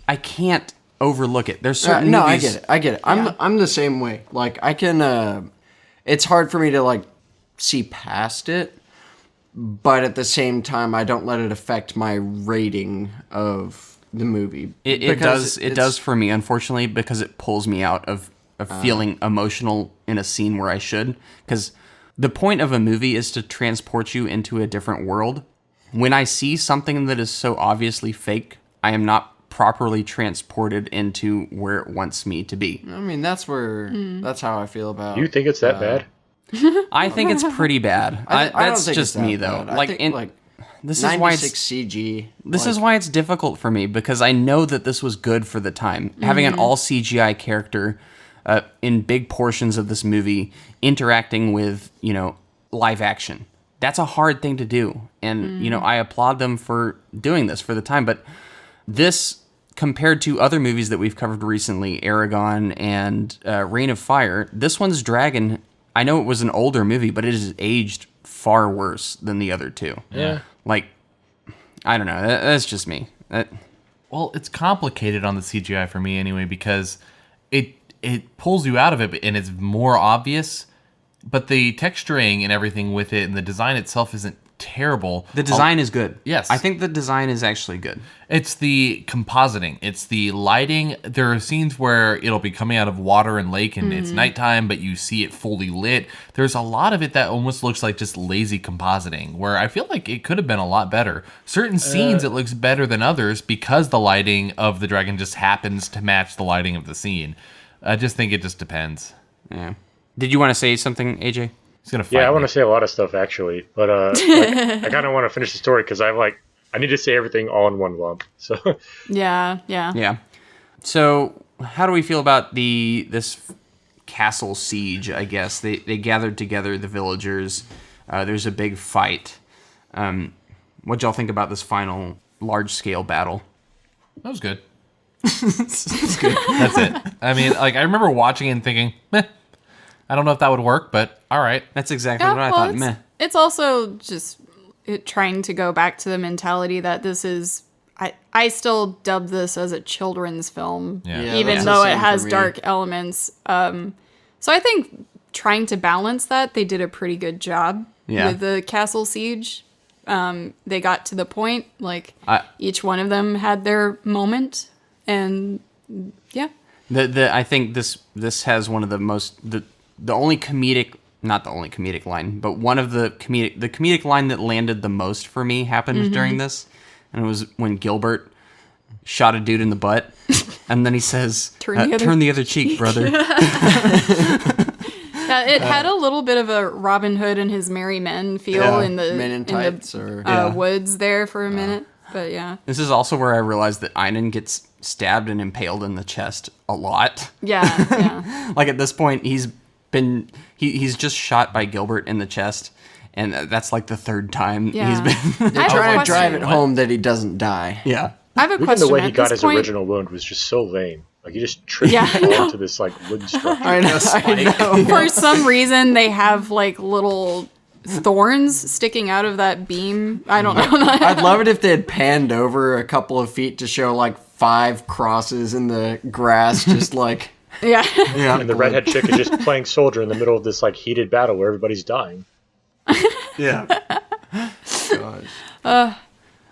I can't overlook it. There's certain no, movies. I get it. I'm the same way. Like I can. It's hard for me to like see past it, but at the same time, I don't let it affect my rating of the movie. It does for me, unfortunately, because it pulls me out of feeling emotional in a scene where I should. Because the point of a movie is to transport you into a different world. When I see something that is so obviously fake, I am not properly transported into where it wants me to be. I mean, that's how I feel about. You think it's that bad? I think it's pretty bad. I don't That's think just it's that me, though. bad. I think, this is why it's 96 CG. This is why it's difficult for me, because I know that this was good for the time. Having an all CGI character in big portions of this movie interacting with, live action. That's a hard thing to do. And, I applaud them for doing this for the time. But this, compared to other movies that we've covered recently, Aragon and Reign of Fire, this one's Dragon, I know it was an older movie, but it has aged far worse than the other two. Yeah. Like, I don't know. That's just me. Well, it's complicated on the CGI for me anyway, because it pulls you out of it and it's more obvious, but the texturing and everything with it and the design itself isn't terrible. The design is good. Yes. I think the design is actually good. It's the compositing. It's the lighting. There are scenes where it'll be coming out of water and lake and it's nighttime, but you see it fully lit. There's a lot of it that almost looks like just lazy compositing, where I feel like it could have been a lot better. Certain scenes it looks better than others because the lighting of the dragon just happens to match the lighting of the scene. I just think it just depends. Yeah. Did you want to say something, AJ? He's gonna fight Yeah, I want me. to say a lot of stuff actually, but I kind of want to finish the story because I need to say everything all in one lump. So Yeah. Yeah. So, how do we feel about this castle siege? I guess they gathered together the villagers. There's a big fight. What'd y'all think about this final large scale battle? That was good. That's good. That's it. I mean, I remember watching it and thinking, meh. I don't know if that would work, but all right. That's exactly what I thought. Meh. It's also just trying to go back to the mentality that this is. I still dub this as a children's film, even that's though the it same has for me. dark elements. So I think trying to balance that, they did a pretty good job with the castle siege. They got to the point. Each one of them had their moment, and yeah. I think this has one of the most the only comedic, not the only comedic line, but one of the comedic line that landed the most for me happened during this, and it was when Gilbert shot a dude in the butt, and then he says, "Turn the other cheek, brother." Yeah, it had a little bit of a Robin Hood and his merry men feel in the Men in Tights woods there for a minute, but yeah. This is also where I realized that Einon gets stabbed and impaled in the chest a lot. Yeah. Like at this point, he's just shot by Gilbert in the chest, and that's like the third time he's been. They're trying to drive it home that he doesn't die. Yeah. I have a even question. the way he At got this his point, original wound was just so lame. Like he just tripped onto this wooden structure. I know. for some reason, they have little thorns sticking out of that beam. I don't know. I'd love it if they had panned over a couple of feet to show 5 crosses in the grass, just Yeah. And the redhead chick is just playing soldier in the middle of this heated battle where everybody's dying. Yeah. Gosh.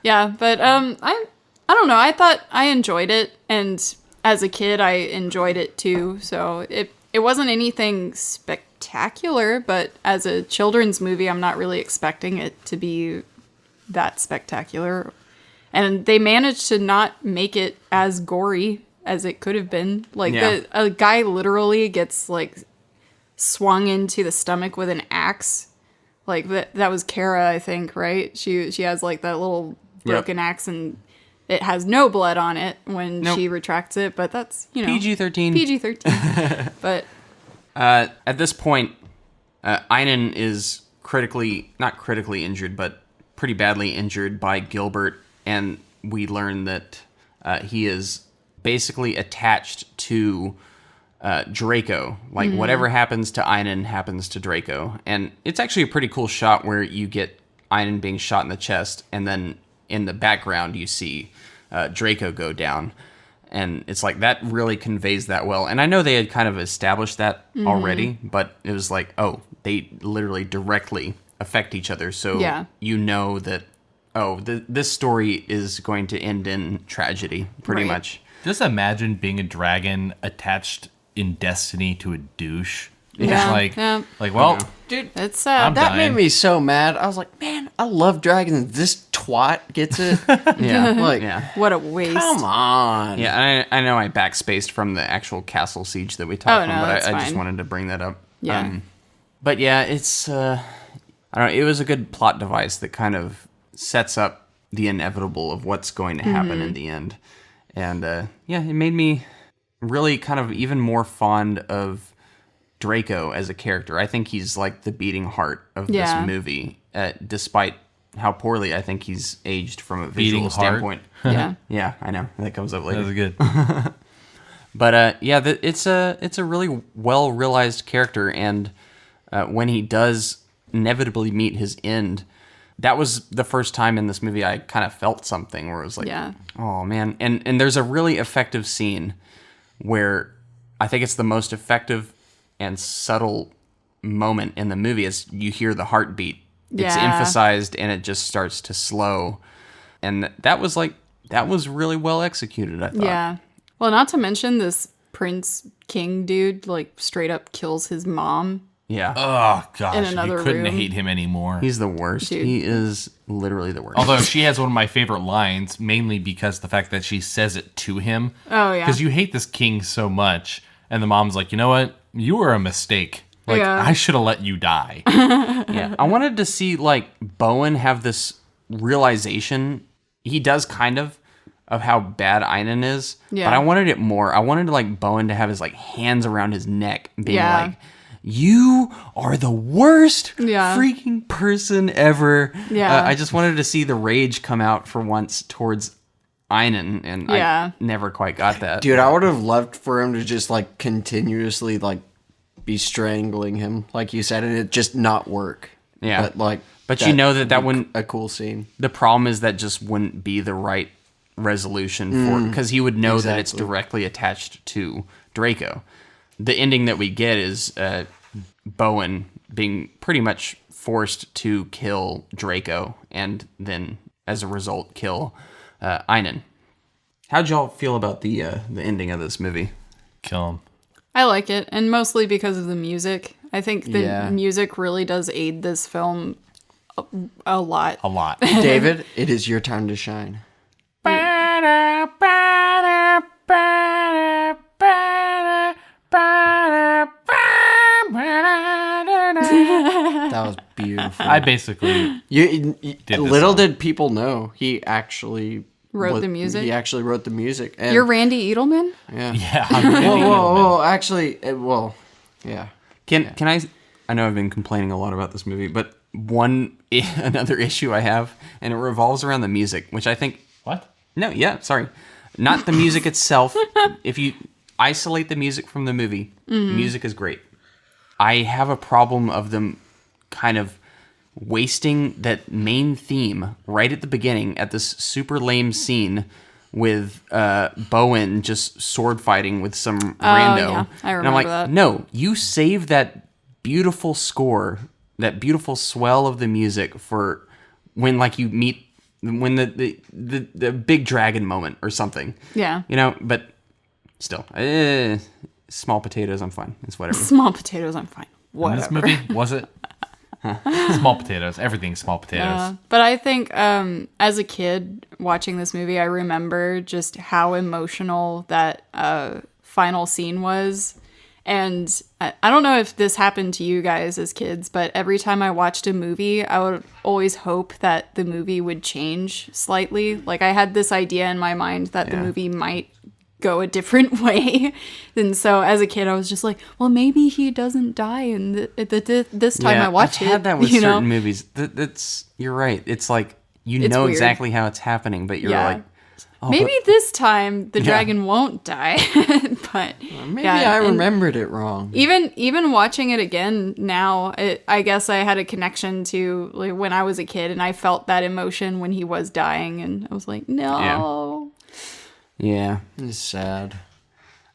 Yeah, but I don't know. I thought I enjoyed it, and as a kid, I enjoyed it too. So it wasn't anything spectacular, but as a children's movie, I'm not really expecting it to be that spectacular. And they managed to not make it as gory as it could have been. A guy literally gets swung into the stomach with an axe. That was Kara, I think, right? She has that little broken axe, and it has no blood on it when she retracts it, but that's, PG-13. PG-13. But at this point, Einon is not critically injured, but pretty badly injured by Gilbert, and we learn that he is basically attached to Draco. Whatever happens to Einon happens to Draco. And it's actually a pretty cool shot where you get Einon being shot in the chest, and then in the background you see Draco go down. And it's like, that really conveys that well. And I know they had kind of established that already, but it was like, oh, they literally directly affect each other. So you know that, this story is going to end in tragedy, pretty much. Just imagine being a dragon attached in destiny to a douche. Yeah. Like, well, dude, it's sad. That made me so mad. I was like, man, I love dragons. This twat gets it. What a waste. Come on. Yeah, I know I backspaced from the actual castle siege that we talked about, but I just wanted to bring that up. Yeah. But yeah, it's, I don't know, it was a good plot device that kind of sets up the inevitable of what's going to happen in the end. And it made me really kind of even more fond of Draco as a character. I think he's like the beating heart of this movie, despite how poorly I think he's aged from a visual standpoint. Yeah, I know. That comes up later. That was good. But it's a really well realized character, and when he does inevitably meet his end, that was the first time in this movie I kind of felt something where it was like, oh man. And there's a really effective scene where I think it's the most effective and subtle moment in the movie is you hear the heartbeat. It's emphasized and it just starts to slow. And that was really well executed, I thought. Yeah. Well, not to mention this Prince King dude, like, straight up kills his mom. Yeah. Oh, gosh. In another you couldn't room. hate him anymore. He's the worst. Dude. He is literally the worst. Although she has one of my favorite lines, mainly because the fact that she says it to him. Oh, yeah. Because you hate this king so much. And the mom's like, you know what? You were a mistake. Like, I should have let you die. Yeah. I wanted to see, like, Bowen have this realization. He does kind of how bad Einan is. Yeah. But I wanted it more. I wanted, like, Bowen to have his, like, hands around his neck, being like, you are the worst freaking person ever. Yeah. I just wanted to see the rage come out for once towards Einan, and I never quite got that. Dude, I would have loved for him to just, like, continuously, like, be strangling him, like you said, and it just not work. Yeah. But that you know that wouldn't... A cool scene. The problem is that just wouldn't be the right resolution for... Because he would know that it's directly attached to Draco. The ending that we get is Bowen being pretty much forced to kill Draco, and then, as a result, kill Einan. How'd y'all feel about the ending of this movie? Kill him. I like it, and mostly because of the music. I think the music really does aid this film a lot. A lot. David, it is your time to shine. That was beautiful. I basically did people know he actually wrote the music. He actually wrote the music. And you're Randy Edelman? Yeah. Whoa. Actually, yeah. Can I know I've been complaining a lot about this movie, but another issue I have, and it revolves around the music, which I think... What? No, yeah, sorry. Not the music itself. If you isolate the music from the movie, the music is great. I have a problem of them kind of wasting that main theme right at the beginning at this super lame scene with Bowen just sword fighting with some rando. Yeah, I remember and I'm like, that. no, you save that beautiful score, that beautiful swell of the music for when like you meet the big dragon moment or something. Yeah. You know, but still, small potatoes, I'm fine. It's whatever. Small potatoes, I'm fine. Whatever. In this movie, was it? Small potatoes. Everything's small potatoes. But I think as a kid watching this movie, I remember just how emotional that final scene was. And I don't know if this happened to you guys as kids, but every time I watched a movie, I would always hope that the movie would change slightly. Like I had this idea in my mind that the movie might go a different way. And so as a kid, I was just like, well, maybe he doesn't die. And this time I watched it. I've had that with certain movies. You're right. It's like, you know weird. exactly how it's happening, but you're like, Maybe this time the dragon won't die. But maybe I remembered it wrong. Even watching it again now, I guess I had a connection to like when I was a kid, and I felt that emotion when he was dying, and I was like, no. Yeah. It's sad.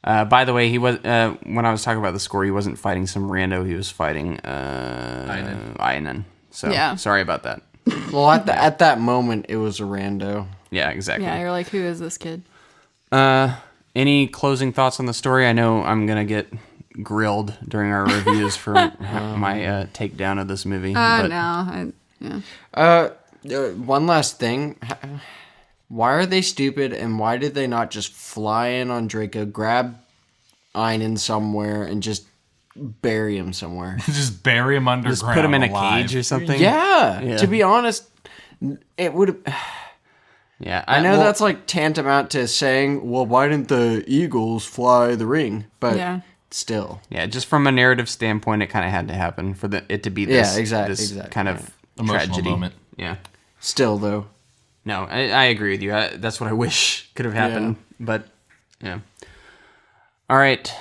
By the way, he was when I was talking about the score, he wasn't fighting some rando. He was fighting Einen. So sorry about that. Well, at that moment, it was a rando. Yeah, exactly. Yeah, you're like, who is this kid? Any closing thoughts on the story? I know I'm gonna get grilled during our reviews for my takedown of this movie. No. One last thing. Why are they stupid, and why did they not just fly in on Draco, grab Einen somewhere, and just bury him somewhere? Just bury him underground. Just put him in a alive. cage or something? Yeah. To be honest, it would have... Yeah. I know that's like tantamount to saying, well, why didn't the eagles fly the ring? But still. Yeah, just from a narrative standpoint, it kind of had to happen for it to be this, this kind of emotional tragedy. moment. Yeah. Still, though. No, I agree with you. That's what I wish could have happened. Yeah. But, yeah. All right.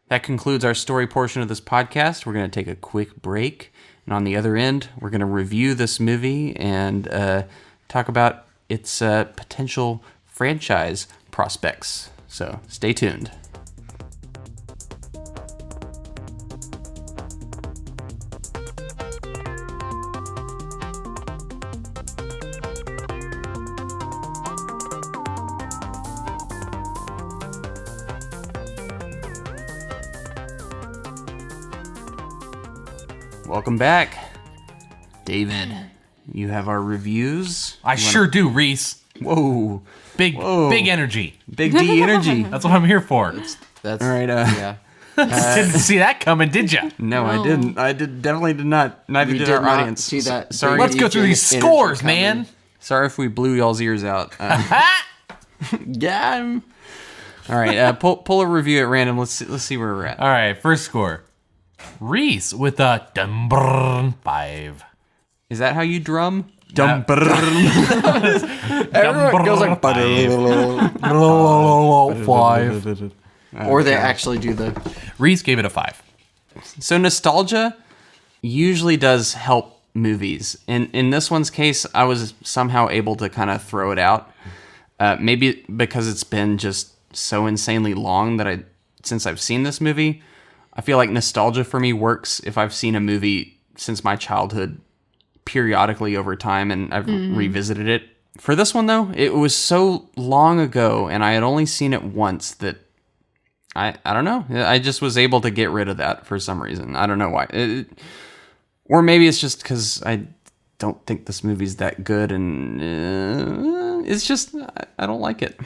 That concludes our story portion of this podcast. We're going to take a quick break. And on the other end, we're going to review this movie and talk about its potential franchise prospects. So stay tuned. Welcome back, David. You have our reviews. I sure do, Reese. Whoa. Big energy. Big D energy. That's what I'm here for. That's all right. Yeah. Didn't see that coming, did you? No, I didn't. Definitely did not. Neither did our audience. See that? Sorry. Let's go through these scores, man. Sorry if we blew y'all's ears out. Yeah. All right. Pull a review at random. Let's see where we're at. All right. First score. Reese with a 5. Is that how you drum? Everyone goes like 5. Or they actually do the... Reese gave it a 5. So nostalgia usually does help movies. In this one's case, I was somehow able to kind of throw it out. Maybe because it's been just so insanely long that since I've seen this movie, I feel like nostalgia for me works if I've seen a movie since my childhood periodically over time and I've revisited it. For this one, though, it was so long ago and I had only seen it once that I don't know. I just was able to get rid of that for some reason. I don't know why. Or maybe it's just because I don't think this movie's that good and it's just, I don't like it.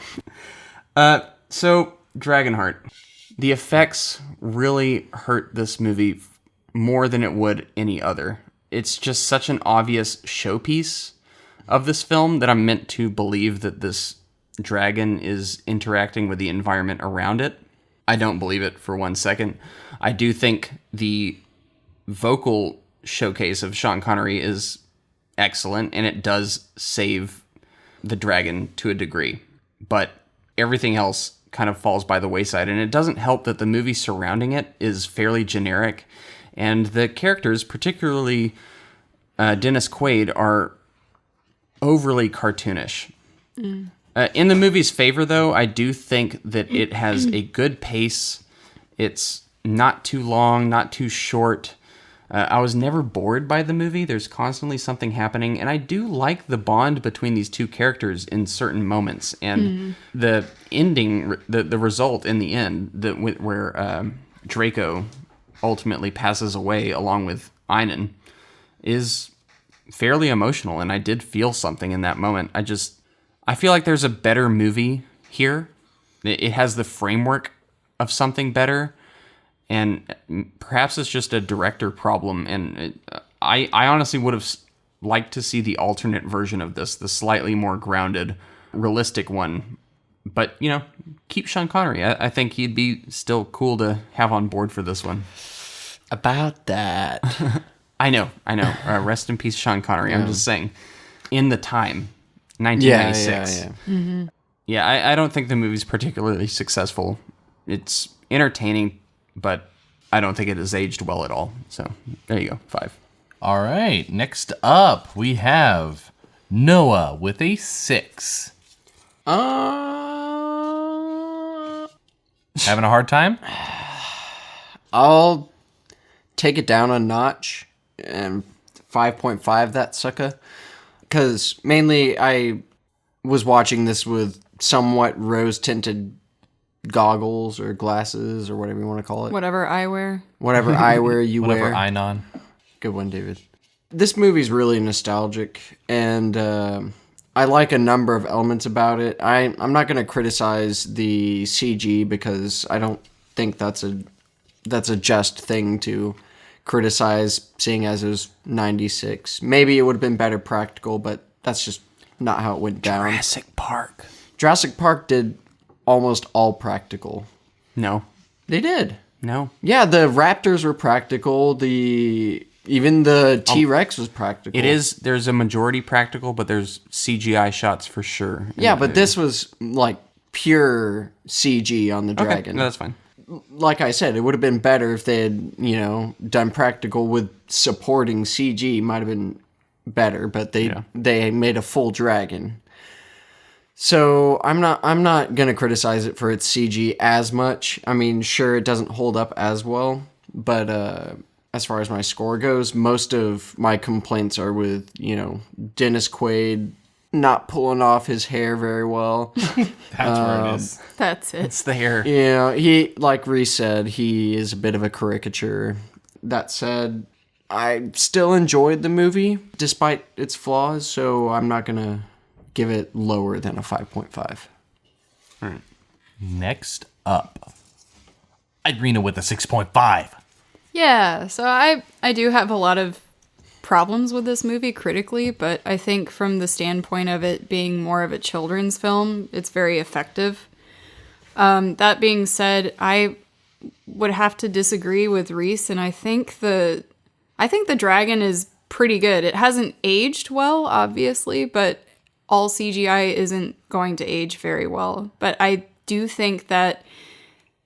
So, DragonHeart. The effects really hurt this movie more than it would any other. It's just such an obvious showpiece of this film that I'm meant to believe that this dragon is interacting with the environment around it. I don't believe it for 1 second. I do think the vocal showcase of Sean Connery is excellent, and it does save the dragon to a degree. But everything else kind of falls by the wayside, and it doesn't help that the movie surrounding it is fairly generic, and the characters, particularly Dennis Quaid, are overly cartoonish. In the movie's favor, though, I do think that it has a good pace. It's not too long, not too short. I was never bored by the movie. There's constantly something happening, and I do like the bond between these two characters in certain moments. And the ending, the result in the end, where Draco ultimately passes away along with Einen, is fairly emotional, and I did feel something in that moment. I feel like there's a better movie here. It has the framework of something better. And perhaps it's just a director problem. And I honestly would have liked to see the alternate version of this, the slightly more grounded, realistic one. But, keep Sean Connery. I think he'd be still cool to have on board for this one. About that. I know. Rest in peace, Sean Connery. I'm just saying, in the time, 1996. Yeah. Yeah, I don't think the movie's particularly successful. It's entertaining, but I don't think it has aged well at all. So there you go, 5. All right, next up we have Noah with a 6. Having a hard time? I'll take it down a notch and 5.5 that sucker. Because mainly I was watching this with somewhat rose-tinted goggles or glasses or whatever you want to call it. Whatever I wear. Whatever eyewear you Whatever wear. Einon. Good one, David. This movie's really nostalgic, and I like a number of elements about it. I'm not going to criticize the CG because I don't think that's a just thing to criticize, seeing as it was 96. Maybe it would have been better practical, but that's just not how it went down. Jurassic Park did almost all practical. No. They did. No. Yeah, the raptors were practical. Even the T-Rex was practical. It is. There's a majority practical, but there's CGI shots for sure. Yeah, but this was like pure CG on the dragon. Okay, no, that's fine. Like I said, it would have been better if they had, done practical with supporting CG. Might have been better, but they made a full dragon. So I'm not gonna criticize it for its CG as much. I mean, sure, it doesn't hold up as well, but as far as my score goes, most of my complaints are with Dennis Quaid not pulling off his hair very well. That's where it is. That's it. It's the hair. He, like Reese said, he is a bit of a caricature. That said, I still enjoyed the movie despite its flaws, so I'm not gonna give it lower than a 5.5. All right. Next up, Irina with a 6.5. Yeah, so I do have a lot of problems with this movie critically, but I think from the standpoint of it being more of a children's film, it's very effective. That being said, I would have to disagree with Reese, and I think the dragon is pretty good. It hasn't aged well, obviously, but all CGI isn't going to age very well. But I do think that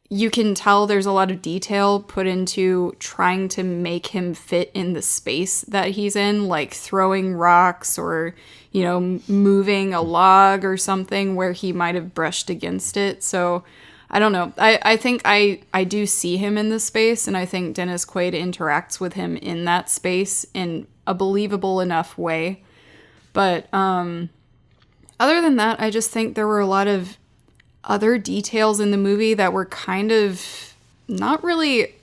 you can tell there's a lot of detail put into trying to make him fit in the space that he's in, like throwing rocks or, moving a log or something where he might have brushed against it. So I don't know. I think I do see him in this space, and I think Dennis Quaid interacts with him in that space in a believable enough way. But other than that, I just think there were a lot of other details in the movie that were kind of not really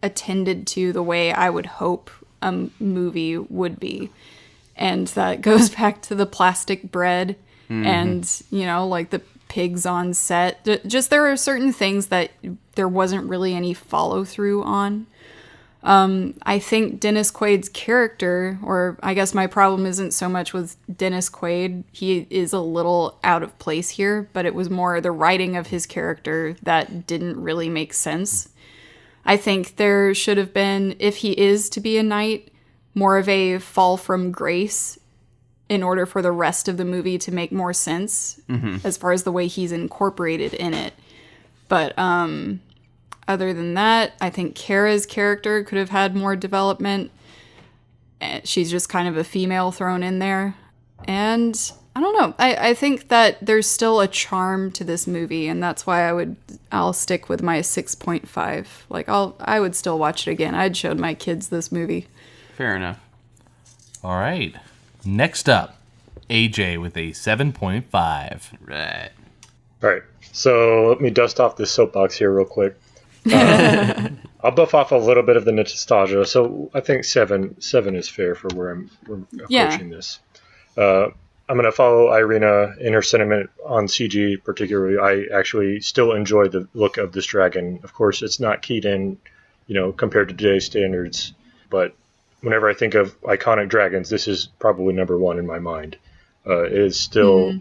attended to the way I would hope a movie would be. And that goes back to the plastic bread and, like the pigs on set. Just there are certain things that there wasn't really any follow through on. I think Dennis Quaid's character, or I guess my problem isn't so much with Dennis Quaid. He is a little out of place here, but it was more the writing of his character that didn't really make sense. I think there should have been, if he is to be a knight, more of a fall from grace in order for the rest of the movie to make more sense as far as the way he's incorporated in it. But, other than that, I think Kara's character could have had more development. She's just kind of a female thrown in there. And I don't know. I think that there's still a charm to this movie, and that's why I'll stick with my 6.5. Like I would still watch it again. I'd showed my kids this movie. Fair enough. All right. Next up, AJ with a 7.5. Right. All right. So let me dust off this soapbox here real quick. I'll buff off a little bit of the nostalgia. So I think seven is fair for where I'm approaching this. I'm going to follow Irina in her sentiment on CG particularly. I actually still enjoy the look of this dragon. Of course, it's not keyed in, compared to today's standards. But whenever I think of iconic dragons, this is probably number one in my mind. It is still,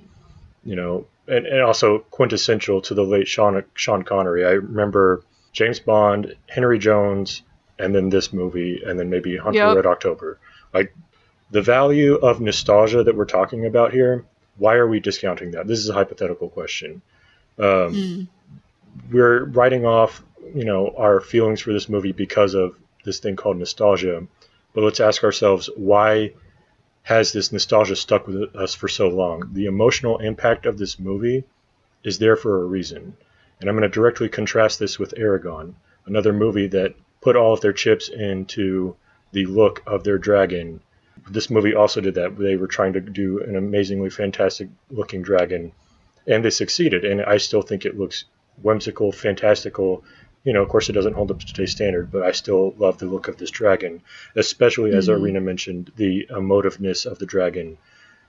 and also quintessential to the late Sean Connery. I remember James Bond, Henry Jones, and then this movie, and then maybe Hunt for Red October. Like, the value of nostalgia that we're talking about here why are we discounting that? This is a hypothetical question. We're writing off, our feelings for this movie because of this thing called nostalgia. But let's ask ourselves, why has this nostalgia stuck with us for so long? The emotional impact of this movie is there for a reason. And I'm going to directly contrast this with Aragon, another movie that put all of their chips into the look of their dragon. This movie also did that. They were trying to do an amazingly fantastic looking dragon, and they succeeded. And I still think it looks whimsical, fantastical. Of course, it doesn't hold up to today's standard, but I still love the look of this dragon, especially as Arena mentioned, the emotiveness of the dragon.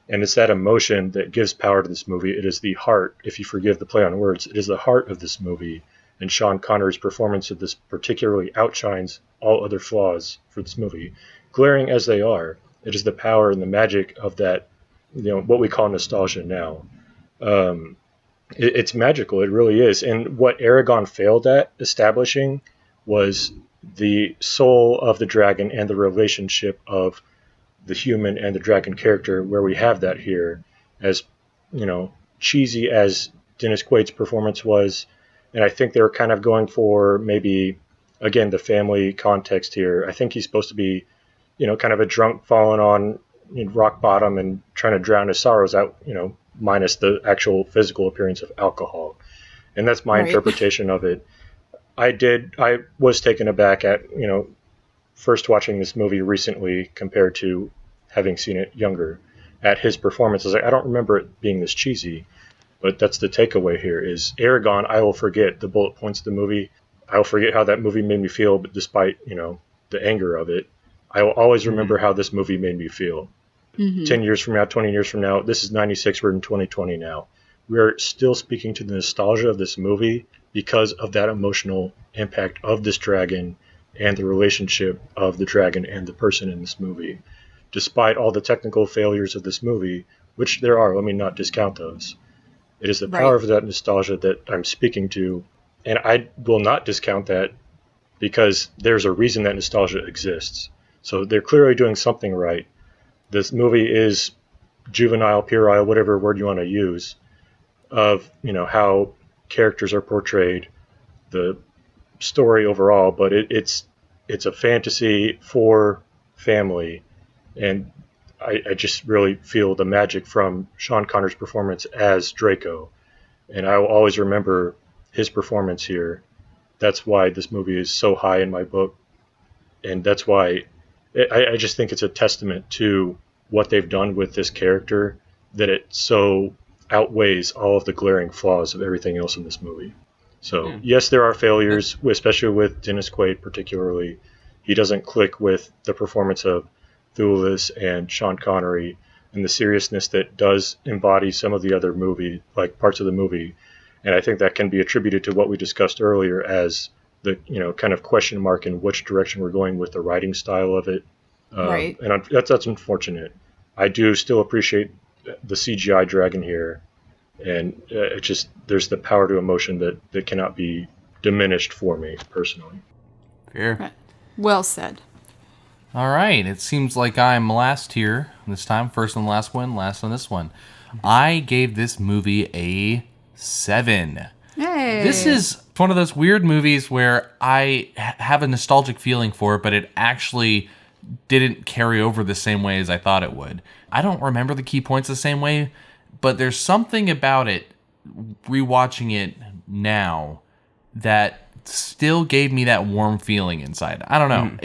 And it's that emotion that gives power to this movie. It is the heart, if you forgive the play on words, it is the heart of this movie. And Sean Connery's performance of this particularly outshines all other flaws for this movie. Glaring as they are, it is the power and the magic of that, what we call nostalgia now. It's magical. It really is. And what Aragon failed at establishing was the soul of the dragon and the relationship of the human and the dragon character, where we have that here. As cheesy as Dennis Quaid's performance was, and I think they were kind of going for maybe, again, the family context here. I think he's supposed to be, kind of a drunk falling on rock bottom and trying to drown his sorrows out, minus the actual physical appearance of alcohol. And that's my interpretation of it. I was taken aback at, first watching this movie recently compared to having seen it younger, at his performance. I was like, I don't remember it being this cheesy, but that's the takeaway here is Aragon, I will forget the bullet points of the movie. I will forget how that movie made me feel, but despite, the anger of it, I will always remember how this movie made me feel. 10 years from now, 20 years from now, this is 96, we're in 2020 now. We're still speaking to the nostalgia of this movie because of that emotional impact of this dragon and the relationship of the dragon and the person in this movie. Despite all the technical failures of this movie, which there are, let me not discount those. It is the power of that nostalgia that I'm speaking to, and I will not discount that because there's a reason that nostalgia exists. So they're clearly doing something right. This movie is juvenile, puerile, whatever word you want to use, of how characters are portrayed, the story overall, but it's a fantasy for family, and I just really feel the magic from Sean Connery's performance as Draco, and I will always remember his performance here. That's why this movie is so high in my book, and that's why I just think it's a testament to what they've done with this character, that it so outweighs all of the glaring flaws of everything else in this movie. So, yes, there are failures, especially with Dennis Quaid particularly. He doesn't click with the performance of Thulis and Sean Connery and the seriousness that does embody some of the other movie, like parts of the movie. And I think that can be attributed to what we discussed earlier as the, kind of question mark in which direction we're going with the writing style of it. And that's unfortunate. I do still appreciate the CGI dragon here, and there's the power to emotion that cannot be diminished for me personally. Fair. Right. Well said. All right. It seems like I'm last here this time. First on the last one, last on this one. I gave this movie a 7. Hey. This is one of those weird movies where I have a nostalgic feeling for it, but it actually didn't carry over the same way as I thought it would. I don't remember the key points the same way, but there's something about it, rewatching it now, that still gave me that warm feeling inside. I don't know.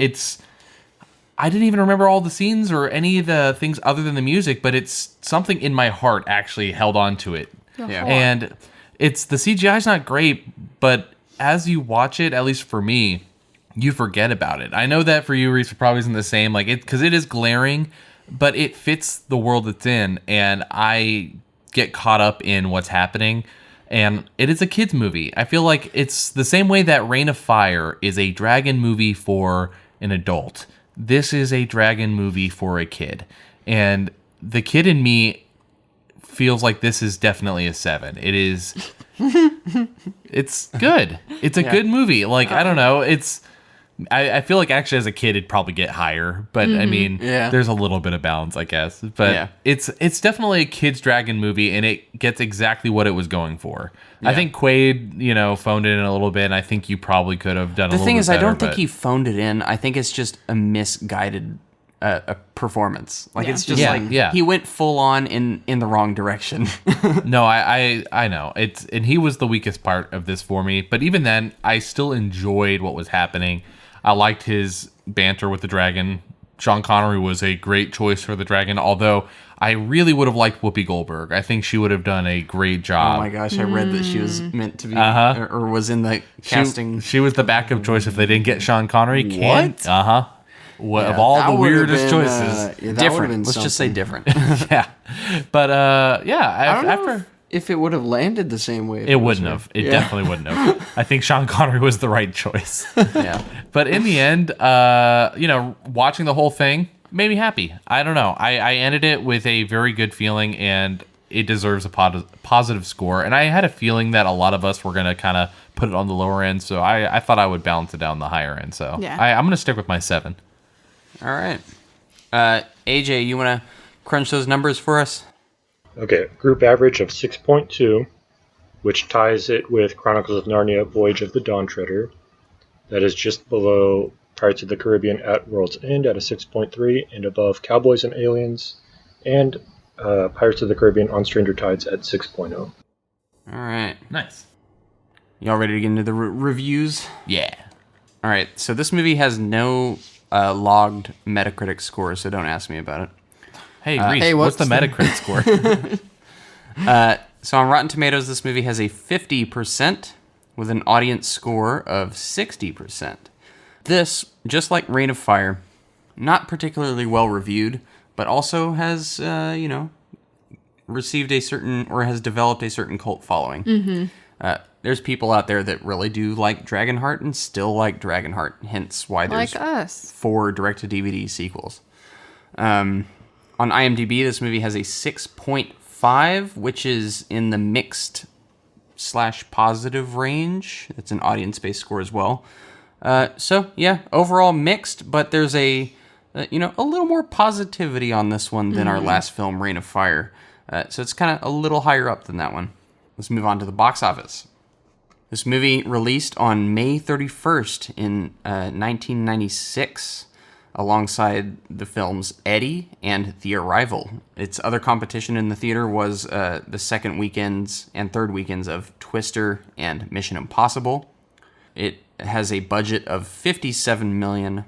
I didn't even remember all the scenes or any of the things other than the music, but it's something in my heart actually held on to it. Yeah. And the CGI's not great, but as you watch it, at least for me, you forget about it. I know that for you, Reese, it probably isn't the same, because it is glaring, but it fits the world it's in, and I get caught up in what's happening. And it is a kid's movie. I feel like it's the same way that Reign of Fire is a dragon movie for an adult. This is a dragon movie for a kid. And the kid in me feels like this is definitely a 7. It is... It's good. It's a good movie. I don't know. I feel like actually as a kid it'd probably get higher, but I mean, there's a little bit of balance, I guess. But it's definitely a kids dragon movie, and it gets exactly what it was going for. I think Quaid, phoned it in a little bit, and I think you probably could have done a little bit better. The thing is, I don't think he phoned it in. I think it's just a misguided a performance. Like it's just he went full on in the wrong direction. No, I know. And he was the weakest part of this for me, but even then I still enjoyed what was happening. I liked his banter with the dragon. Sean Connery was a great choice for the dragon, although I really would have liked Whoopi Goldberg. I think she would have done a great job. Oh my gosh, I read that she was meant to be or was in the casting. She was the backup choice if they didn't get Sean Connery. What? Of all the weirdest choices. Different. Let's just say different. Yeah. But I don't know if it would have landed the same way. It wouldn't have. It definitely wouldn't have. I think Sean Connery was the right choice. Yeah. But in the end, watching the whole thing made me happy. I don't know. I ended it with a very good feeling, and it deserves a positive score. And I had a feeling that a lot of us were going to kind of put it on the lower end, so I thought I would balance it down the higher end. So I'm going to stick with my 7. All right. AJ, you want to crunch those numbers for us? Okay, group average of 6.2, which ties it with Chronicles of Narnia, Voyage of the Dawn Treader. That is just below Pirates of the Caribbean at World's End at a 6.3, and above Cowboys and Aliens and Pirates of the Caribbean on Stranger Tides at 6.0. All right. Nice. Y'all ready to get into the reviews? Yeah. All right, so this movie has no logged Metacritic score, so don't ask me about it. Hey, Reese, what's the Metacritic score? So on Rotten Tomatoes, this movie has a 50% with an audience score of 60%. This, just like Reign of Fire, not particularly well reviewed, but also has, received a certain, or has developed a certain cult following. Mm-hmm. There's people out there that really do like DragonHeart and still like DragonHeart, hence why there's like us. 4 direct-to-DVD sequels. On IMDb, this movie has a 6.5, which is in the mixed / positive range. It's an audience-based score as well. So, yeah, overall mixed, but there's a little more positivity on this one than our last film, Reign of Fire. So it's kind of a little higher up than that one. Let's move on to the box office. This movie released on May 31st in 1996, alongside the films Eddie and The Arrival. Its other competition in the theater was the second weekends and third weekends of Twister and Mission Impossible. It has a budget of $57 million.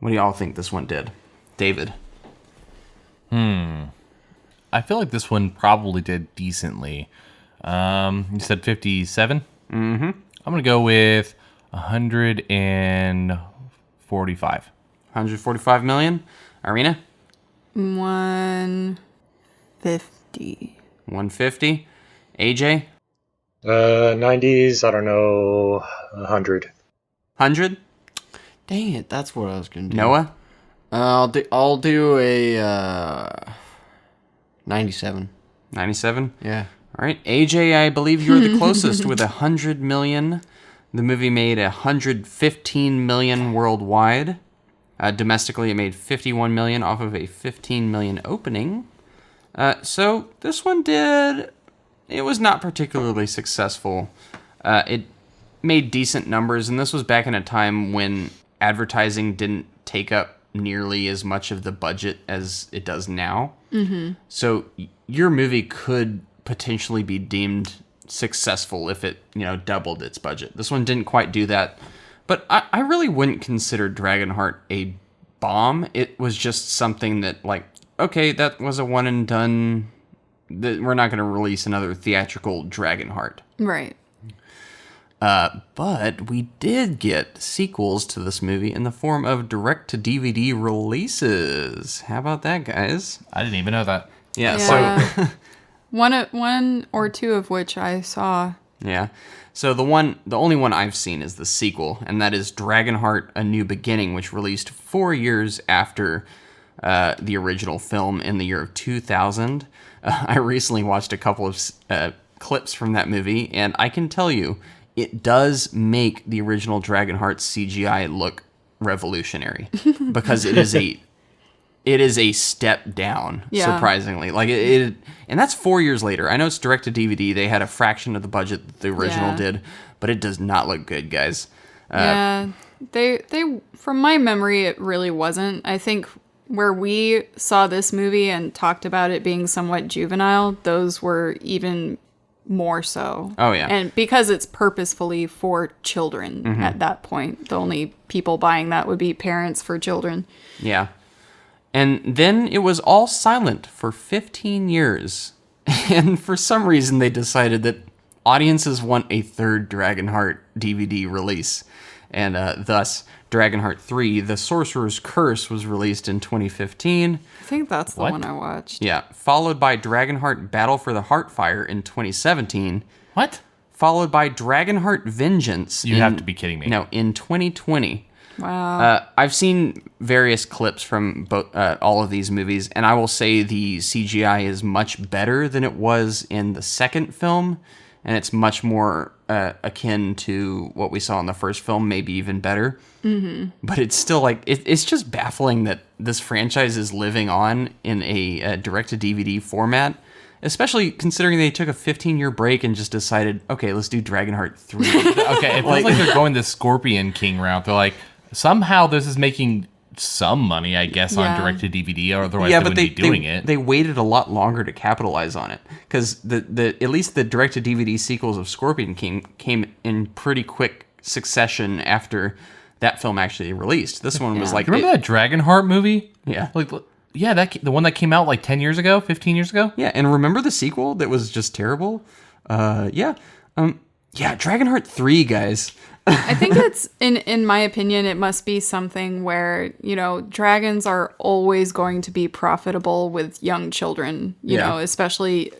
What do y'all think this one did? David? I feel like this one probably did decently. You said 57? Mm-hmm. I'm going to go with 145. 145 million. Irina? 150. 150. AJ? 90s, I don't know, 100. 100? Dang it, that's what I was going to do. Noah? I'll do a 97. 97? Yeah. All right, AJ, I believe you're the closest with 100 million. The movie made 115 million worldwide. Domestically, it made 51 million off of a 15 million opening. So this one it was not particularly successful. It made decent numbers, and this was back in a time when advertising didn't take up nearly as much of the budget as it does now. Mm-hmm. So your movie could potentially be deemed successful if it, doubled its budget. This one didn't quite do that. But I really wouldn't consider DragonHeart a bomb. It was just something that, okay, that was a one and done. We're not going to release another theatrical DragonHeart. Right. But we did get sequels to this movie in the form of direct-to-DVD releases. How about that, guys? I didn't even know that. Yeah. So one or two of which I saw. Yeah. So the only one I've seen is the sequel, and that is DragonHeart: A New Beginning, which released 4 years after the original film in the year of 2000. I recently watched a couple of clips from that movie, and I can tell you, it does make the original DragonHeart CGI look revolutionary because it is a step down, surprisingly. Like it, and that's 4 years later. I know it's direct to DVD. They had a fraction of the budget that the original did, but it does not look good, guys. They from my memory, it really wasn't. I think where we saw this movie and talked about it being somewhat juvenile, those were even more so. Oh, yeah. And because it's purposefully for children at that point, the only people buying that would be parents for children. Yeah. And then it was all silent for 15 years. And for some reason, they decided that audiences want a third DragonHeart DVD release. And thus, DragonHeart 3, The Sorcerer's Curse, was released in 2015. I think that's the one I watched. Yeah. Followed by DragonHeart Battle for the Heartfire in 2017. What? Followed by DragonHeart Vengeance. You have to be kidding me. No, in 2020. Wow. I've seen various clips from all of these movies, and I will say the CGI is much better than it was in the second film, and it's much more akin to what we saw in the first film, maybe even better. Mm-hmm. But it's still like, it's just baffling that this franchise is living on in a direct-to-DVD format, especially considering they took a 15-year break and just decided, okay, let's do DragonHeart 3. Okay, it feels like they're going the Scorpion King route. They're like, somehow this is making some money, I guess, on direct-to-DVD, or otherwise they wouldn't be doing it. They waited a lot longer to capitalize on it, because the at least the direct-to-DVD sequels of Scorpion King came in pretty quick succession after that film actually released. This one was like... Remember that DragonHeart movie? Yeah. The one that came out like 10 years ago, 15 years ago? Yeah, and remember the sequel that was just terrible? DragonHeart 3, guys. I think it's, in my opinion, it must be something where, dragons are always going to be profitable with young children, you know, especially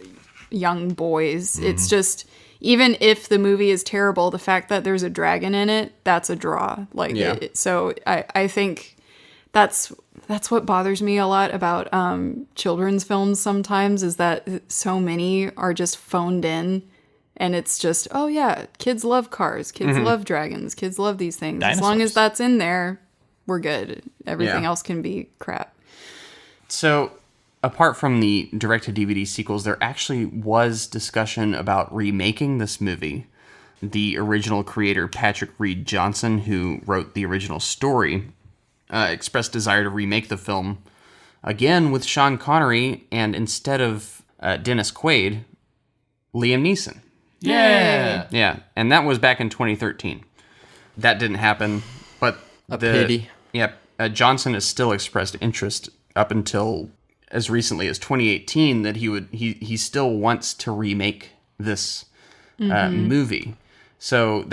young boys. Mm-hmm. It's just, even if the movie is terrible, the fact that there's a dragon in it, that's a draw. So I think that's what bothers me a lot about children's films sometimes, is that so many are just phoned in. And it's just, oh yeah, kids love cars, kids love dragons, kids love these things. Dinosaurs. As long as that's in there, we're good. Everything else can be crap. So, apart from the direct-to-DVD sequels, there actually was discussion about remaking this movie. The original creator, Patrick Reed Johnson, who wrote the original story, expressed desire to remake the film again with Sean Connery, and instead of Dennis Quaid, Liam Neeson. Yeah. Yeah, and that was back in 2013. That didn't happen, but pity. Yeah, Johnson has still expressed interest up until as recently as 2018 that he still wants to remake this movie. So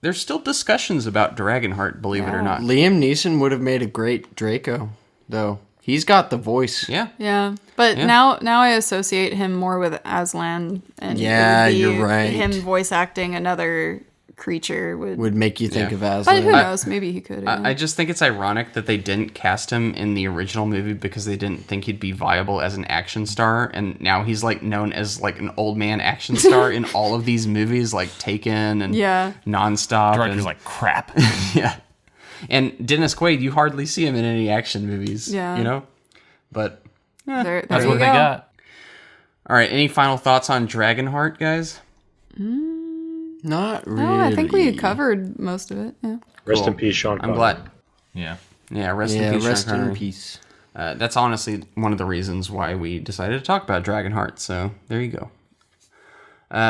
there's still discussions about DragonHeart, believe it or not. Liam Neeson would have made a great Draco, though. He's got the voice. Yeah. Yeah. But now I associate him more with Aslan. And you're right. Him voice acting another creature would make you think of Aslan. But who knows? Maybe he could. I just think it's ironic that they didn't cast him in the original movie because they didn't think he'd be viable as an action star, and now he's like known as like an old man action star in all of these movies, like Taken and Nonstop. Director's like, crap. Yeah. And Dennis Quaid, you hardly see him in any action movies, you know? But there that's you what they got. All right, any final thoughts on DragonHeart, guys? Not really. No, I think we covered most of it. Yeah. Rest in peace, Sean Connery. I'm glad. Yeah. Yeah, rest in peace, rest Sean Connery. in peace. That's honestly one of the reasons why we decided to talk about DragonHeart, so there you go.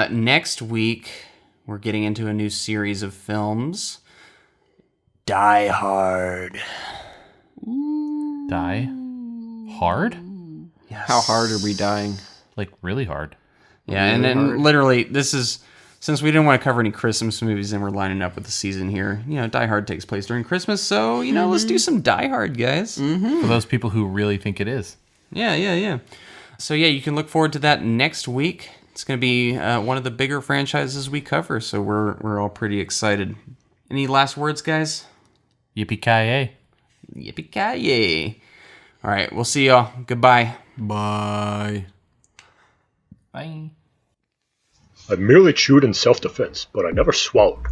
Next week, we're getting into a new series of films. Die Hard. Die hard? Yes. How hard are we dying? Like, really hard. Yeah, and then literally, this is, since we didn't want to cover any Christmas movies and we're lining up with the season here, Die Hard takes place during Christmas, so, let's do some Die Hard, guys. For those people who really think it is. Yeah. So, you can look forward to that next week. It's going to be one of the bigger franchises we cover, so we're all pretty excited. Any last words, guys? Yippee-ki-yay. Yippee-ki-yay. All right, we'll see y'all. Goodbye. Bye. Bye. I merely chewed in self-defense, but I never swallowed.